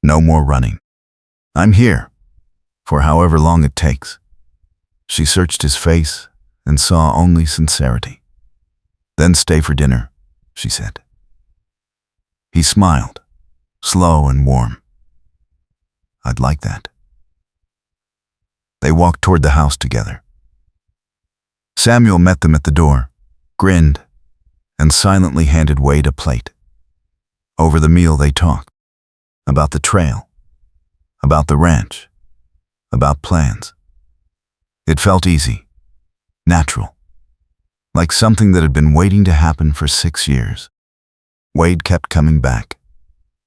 No more running. I'm here, for however long it takes." She searched his face and saw only sincerity. "Then stay for dinner," she said. He smiled, slow and warm. "I'd like that." They walked toward the house together. Samuel met them at the door, grinned, and silently handed Wade a plate. Over the meal they talked. About the trail. About the ranch. About plans. It felt easy, natural, like something that had been waiting to happen for 6 years. Wade kept coming back.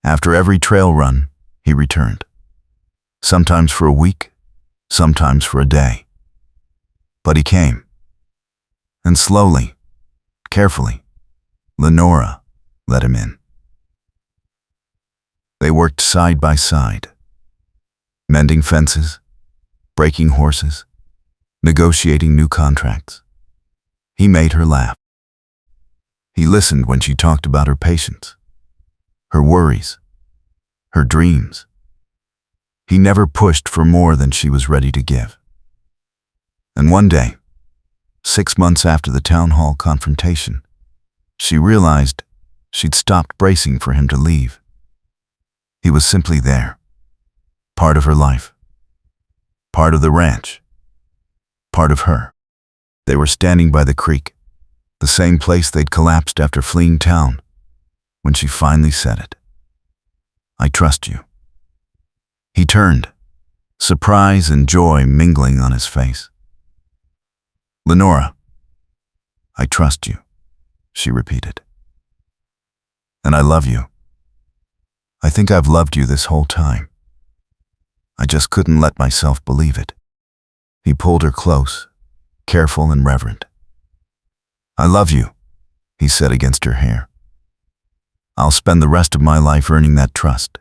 After every trail run, he returned. Sometimes for a week, sometimes for a day. But he came. And slowly, carefully, Lenora let him in. They worked side by side, mending fences, breaking horses, negotiating new contracts. He made her laugh. He listened when she talked about her patients, her worries, her dreams. He never pushed for more than she was ready to give. And one day, 6 months after the town hall confrontation, she realized she'd stopped bracing for him to leave. He was simply there, part of her life, part of the ranch, part of her. They were standing by the creek, the same place they'd collapsed after fleeing town, when she finally said it. "I trust you." He turned, surprise and joy mingling on his face. "Lenora, I trust you," she repeated. "And I love you. I think I've loved you this whole time. I just couldn't let myself believe it." He pulled her close, careful and reverent. "I love you," he said against her hair. "I'll spend the rest of my life earning that trust."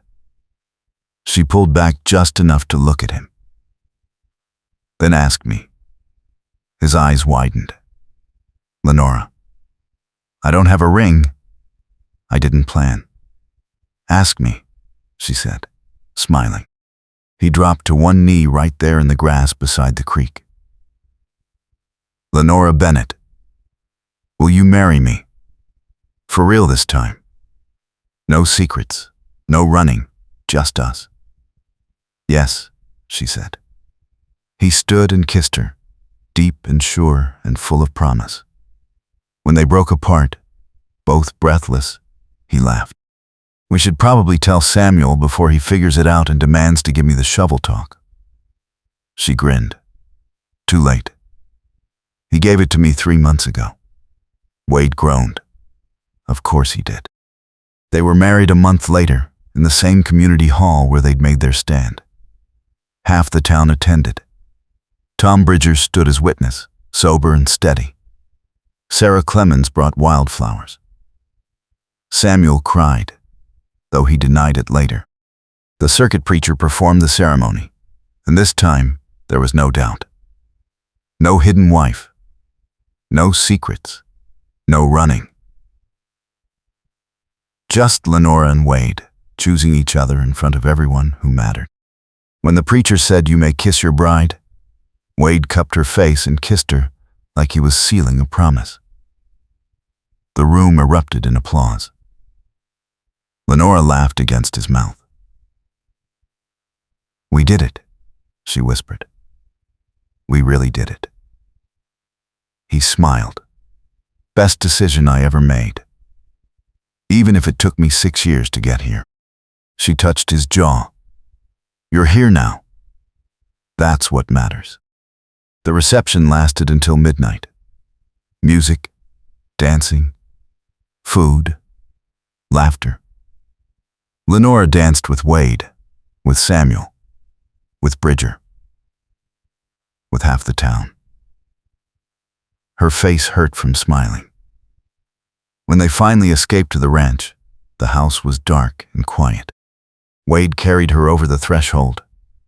She pulled back just enough to look at him, then asked me. His eyes widened. "Lenora, I don't have a ring. I didn't plan." "Ask me," she said, smiling. He dropped to one knee right there in the grass beside the creek. "Lenora Bennett, will you marry me? For real this time. No secrets, no running, just us." "Yes," she said. He stood and kissed her, deep and sure and full of promise. When they broke apart, both breathless, he laughed. "We should probably tell Samuel before he figures it out and demands to give me the shovel talk." She grinned. "Too late. He gave it to me 3 months ago." Wade groaned. Of course he did. They were married a month later in the same community hall where they'd made their stand. Half the town attended. Tom Bridgers stood as witness, sober and steady. Sarah Clemens brought wildflowers. Samuel cried, though he denied it later. The circuit preacher performed the ceremony, and this time there was no doubt. No hidden wife. No secrets. No running. Just Lenora and Wade, choosing each other in front of everyone who mattered. When the preacher said, "You may kiss your bride," Wade cupped her face and kissed her like he was sealing a promise. The room erupted in applause. Lenora laughed against his mouth. "We did it," she whispered. "We really did it." He smiled. "Best decision I ever made. Even if it took me 6 years to get here." She touched his jaw. "You're here now. That's what matters." The reception lasted until midnight. Music, dancing, food, laughter. Lenora danced with Wade, with Samuel, with Bridger, with half the town. Her face hurt from smiling. When they finally escaped to the ranch, the house was dark and quiet. Wade carried her over the threshold,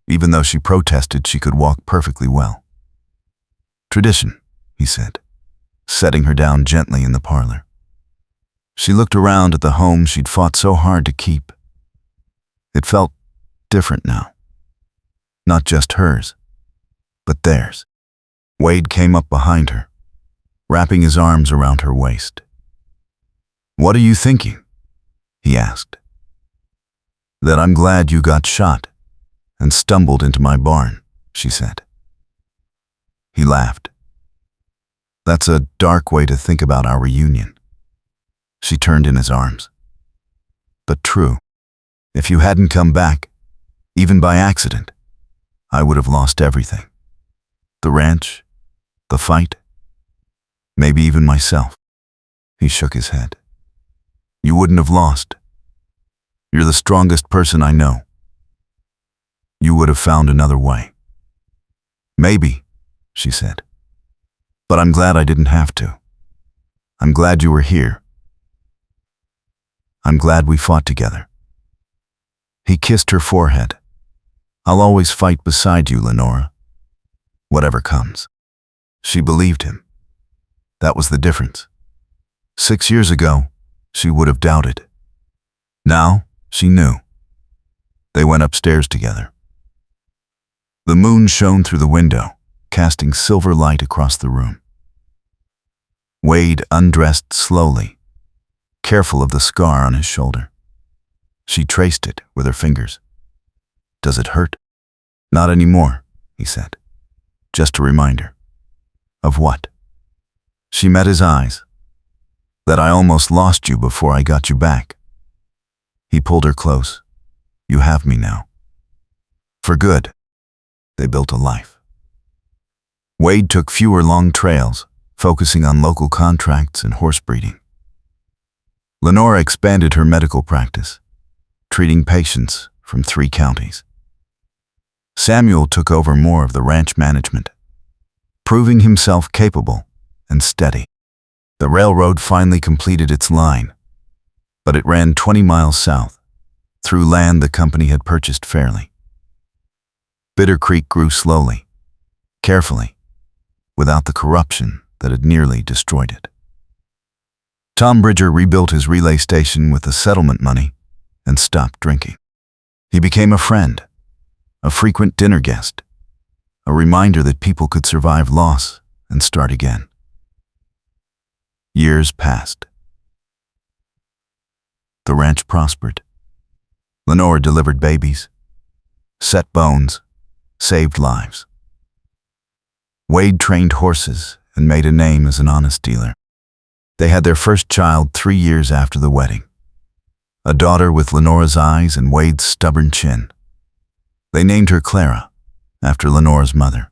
even though she protested she could walk perfectly well. "Tradition," he said, setting her down gently in the parlor. She looked around at the home she'd fought so hard to keep. It felt different now. Not just hers, but theirs. Wade came up behind her, wrapping his arms around her waist. "What are you thinking?" he asked. "That I'm glad you got shot and stumbled into my barn," she said. He laughed. "That's a dark way to think about our reunion." She turned in his arms. "But true. If you hadn't come back, even by accident, I would have lost everything. The ranch, the fight, maybe even myself." He shook his head. "You wouldn't have lost. You're the strongest person I know. You would have found another way." "Maybe," she said. "But I'm glad I didn't have to. I'm glad you were here. I'm glad we fought together." He kissed her forehead. "I'll always fight beside you, Lenora. Whatever comes." She believed him. That was the difference. 6 years ago, she would have doubted. Now, she knew. They went upstairs together. The moon shone through the window, casting silver light across the room. Wade undressed slowly, careful of the scar on his shoulder. She traced it with her fingers. "Does it hurt?" "Not anymore," he said. "Just a reminder." "Of what?" She met his eyes. "That I almost lost you before I got you back." He pulled her close. "You have me now. For good." They built a life. Wade took fewer long trails, focusing on local contracts and horse breeding. Lenora expanded her medical practice, treating patients from 3 counties. Samuel took over more of the ranch management, proving himself capable and steady. The railroad finally completed its line, but it ran 20 miles south, through land the company had purchased fairly. Bitter Creek grew slowly, carefully, without the corruption that had nearly destroyed it. Tom Bridger rebuilt his relay station with the settlement money and stopped drinking. He became a friend, a frequent dinner guest, a reminder that people could survive loss and start again. Years passed. The ranch prospered. Lenora delivered babies, set bones, saved lives. Wade trained horses and made a name as an honest dealer. They had their first child 3 years after the wedding, a daughter with Lenora's eyes and Wade's stubborn chin. They named her Clara, after Lenora's mother.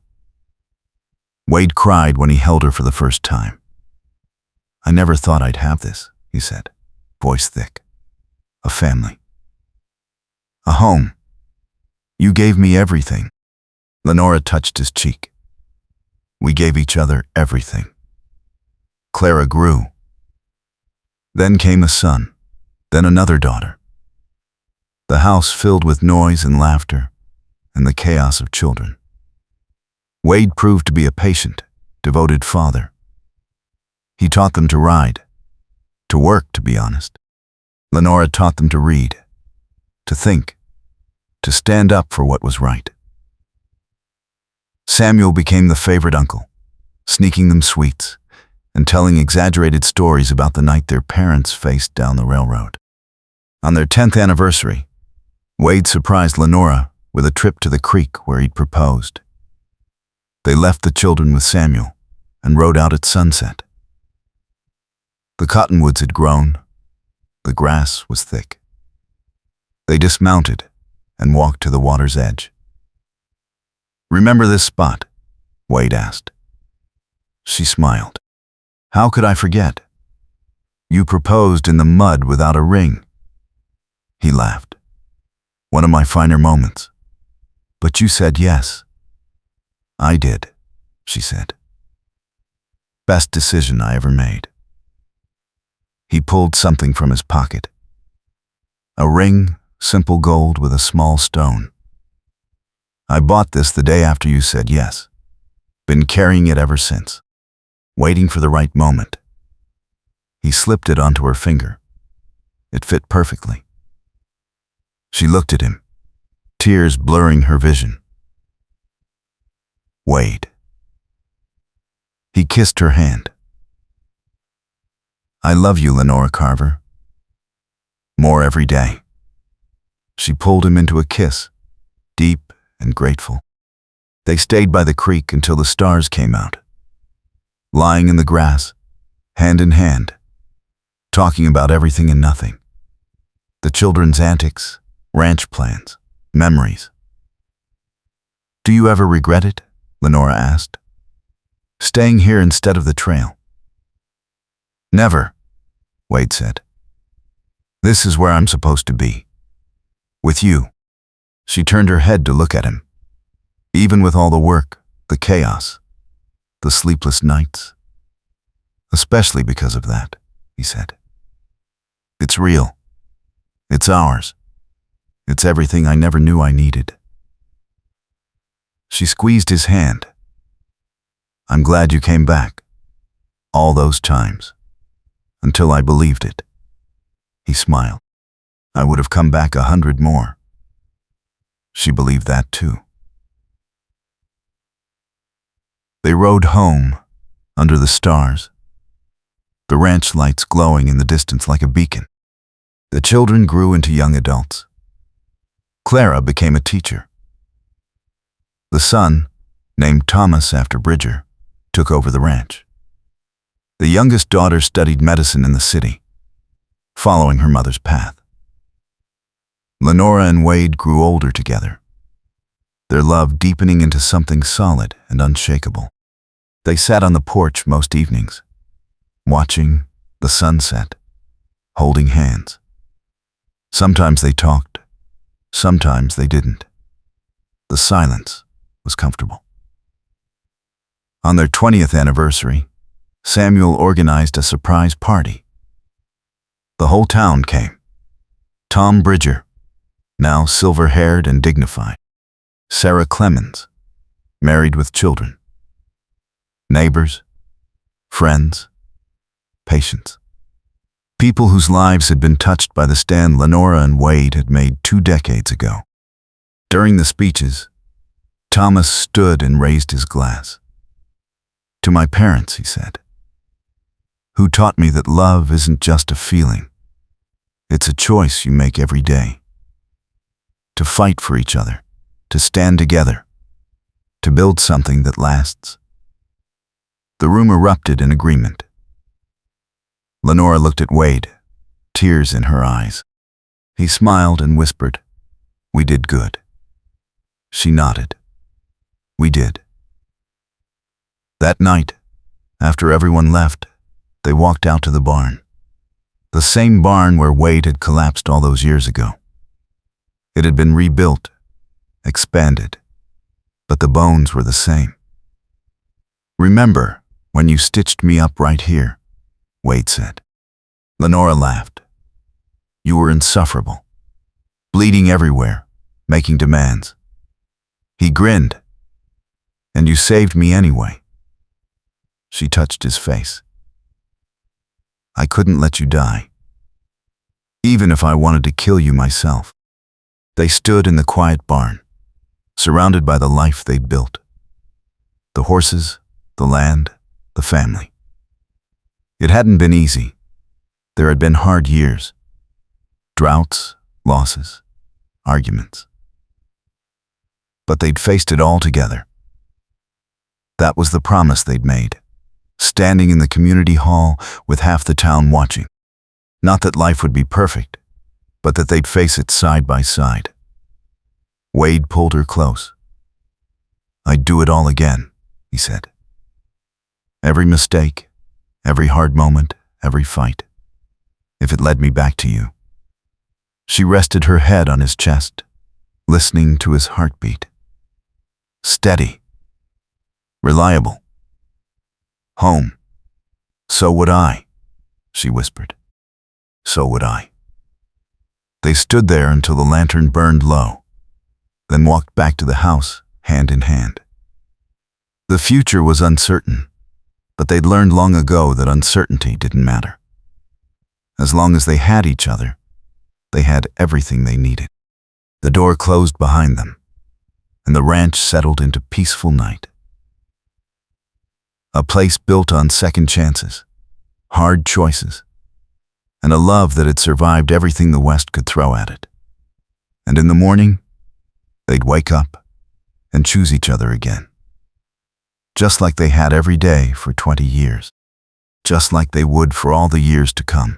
Wade cried when he held her for the first time. "I never thought I'd have this," he said, voice thick. "A family. A home. You gave me everything." Lenora touched his cheek. "We gave each other everything." Clara grew. Then came a son, then another daughter. The house filled with noise and laughter and the chaos of children. Wade proved to be a patient, devoted father. He taught them to ride, to work, to be honest. Lenora taught them to read, to think, to stand up for what was right. Samuel became the favorite uncle, sneaking them sweets and telling exaggerated stories about the night their parents faced down the railroad. On their 10th anniversary, Wade surprised Lenora with a trip to the creek where he'd proposed. They left the children with Samuel and rode out at sunset. The cottonwoods had grown. The grass was thick. They dismounted and walked to the water's edge. "Remember this spot?" Wade asked. She smiled. "How could I forget? You proposed in the mud without a ring." He laughed. "One of my finer moments. But you said yes." "I did," she said. "Best decision I ever made." He pulled something from his pocket. A ring, simple gold with a small stone. "I bought this the day after you said yes. Been carrying it ever since, waiting for the right moment." He slipped it onto her finger. It fit perfectly. She looked at him, tears blurring her vision. "Wade." He kissed her hand. "I love you, Lenora Carver. More every day." She pulled him into a kiss, deep and grateful. They stayed by the creek until the stars came out, lying in the grass, hand in hand, talking about everything and nothing. The children's antics, ranch plans, memories. "Do you ever regret it?" Lenora asked. "Staying here instead of the trail?" "Never," Wade said. "This is where I'm supposed to be. With you." She turned her head to look at him. "Even with all the work, the chaos, the sleepless nights." "Especially because of that," he said. "It's real. It's ours. It's everything I never knew I needed." She squeezed his hand. "I'm glad you came back. All those times. Until I believed it." He smiled. "I would have come back 100 more." She believed that too. They rode home, under the stars, the ranch lights glowing in the distance like a beacon. The children grew into young adults. Clara became a teacher. The son, named Thomas after Bridger, took over the ranch. The youngest daughter studied medicine in the city, following her mother's path. Lenora and Wade grew older together, their love deepening into something solid and unshakable. They sat on the porch most evenings, watching the sunset, holding hands. Sometimes they talked, sometimes they didn't. The silence was comfortable. On their 20th anniversary, Samuel organized a surprise party. The whole town came. Tom Bridger, now silver-haired and dignified. Sarah Clemens, married with children. Neighbors, friends, patients. People whose lives had been touched by the stand Lenora and Wade had made 2 decades ago. During the speeches, Thomas stood and raised his glass. "To my parents," he said, "who taught me that love isn't just a feeling. It's a choice you make every day. To fight for each other, to stand together, to build something that lasts." The room erupted in agreement. Lenora looked at Wade, tears in her eyes. He smiled and whispered, "We did good." She nodded. "We did." That night, after everyone left, they walked out to the barn. The same barn where Wade had collapsed all those years ago. It had been rebuilt, expanded, but the bones were the same. "Remember when you stitched me up right here?" Wade said. Lenora laughed. "You were insufferable, bleeding everywhere, making demands." He grinned. "And you saved me anyway." She touched his face. "I couldn't let you die, even if I wanted to kill you myself." They stood in the quiet barn, surrounded by the life they'd built. The horses, the land, the family. It hadn't been easy. There had been hard years. Droughts, losses, arguments. But they'd faced it all together. That was the promise they'd made, standing in the community hall with half the town watching. Not that life would be perfect, but that they'd face it side by side. Wade pulled her close. "I'd do it all again," he said. "Every mistake, every hard moment, every fight, if it led me back to you." She rested her head on his chest, listening to his heartbeat. Steady, reliable. "Home. So would I," she whispered. "So would I." They stood there until the lantern burned low, then walked back to the house, hand in hand. The future was uncertain, but they'd learned long ago that uncertainty didn't matter. As long as they had each other, they had everything they needed. The door closed behind them, and the ranch settled into peaceful night. A place built on second chances, hard choices, and a love that had survived everything the West could throw at it. And in the morning, they'd wake up and choose each other again. Just like they had every day for 20 years. Just like they would for all the years to come.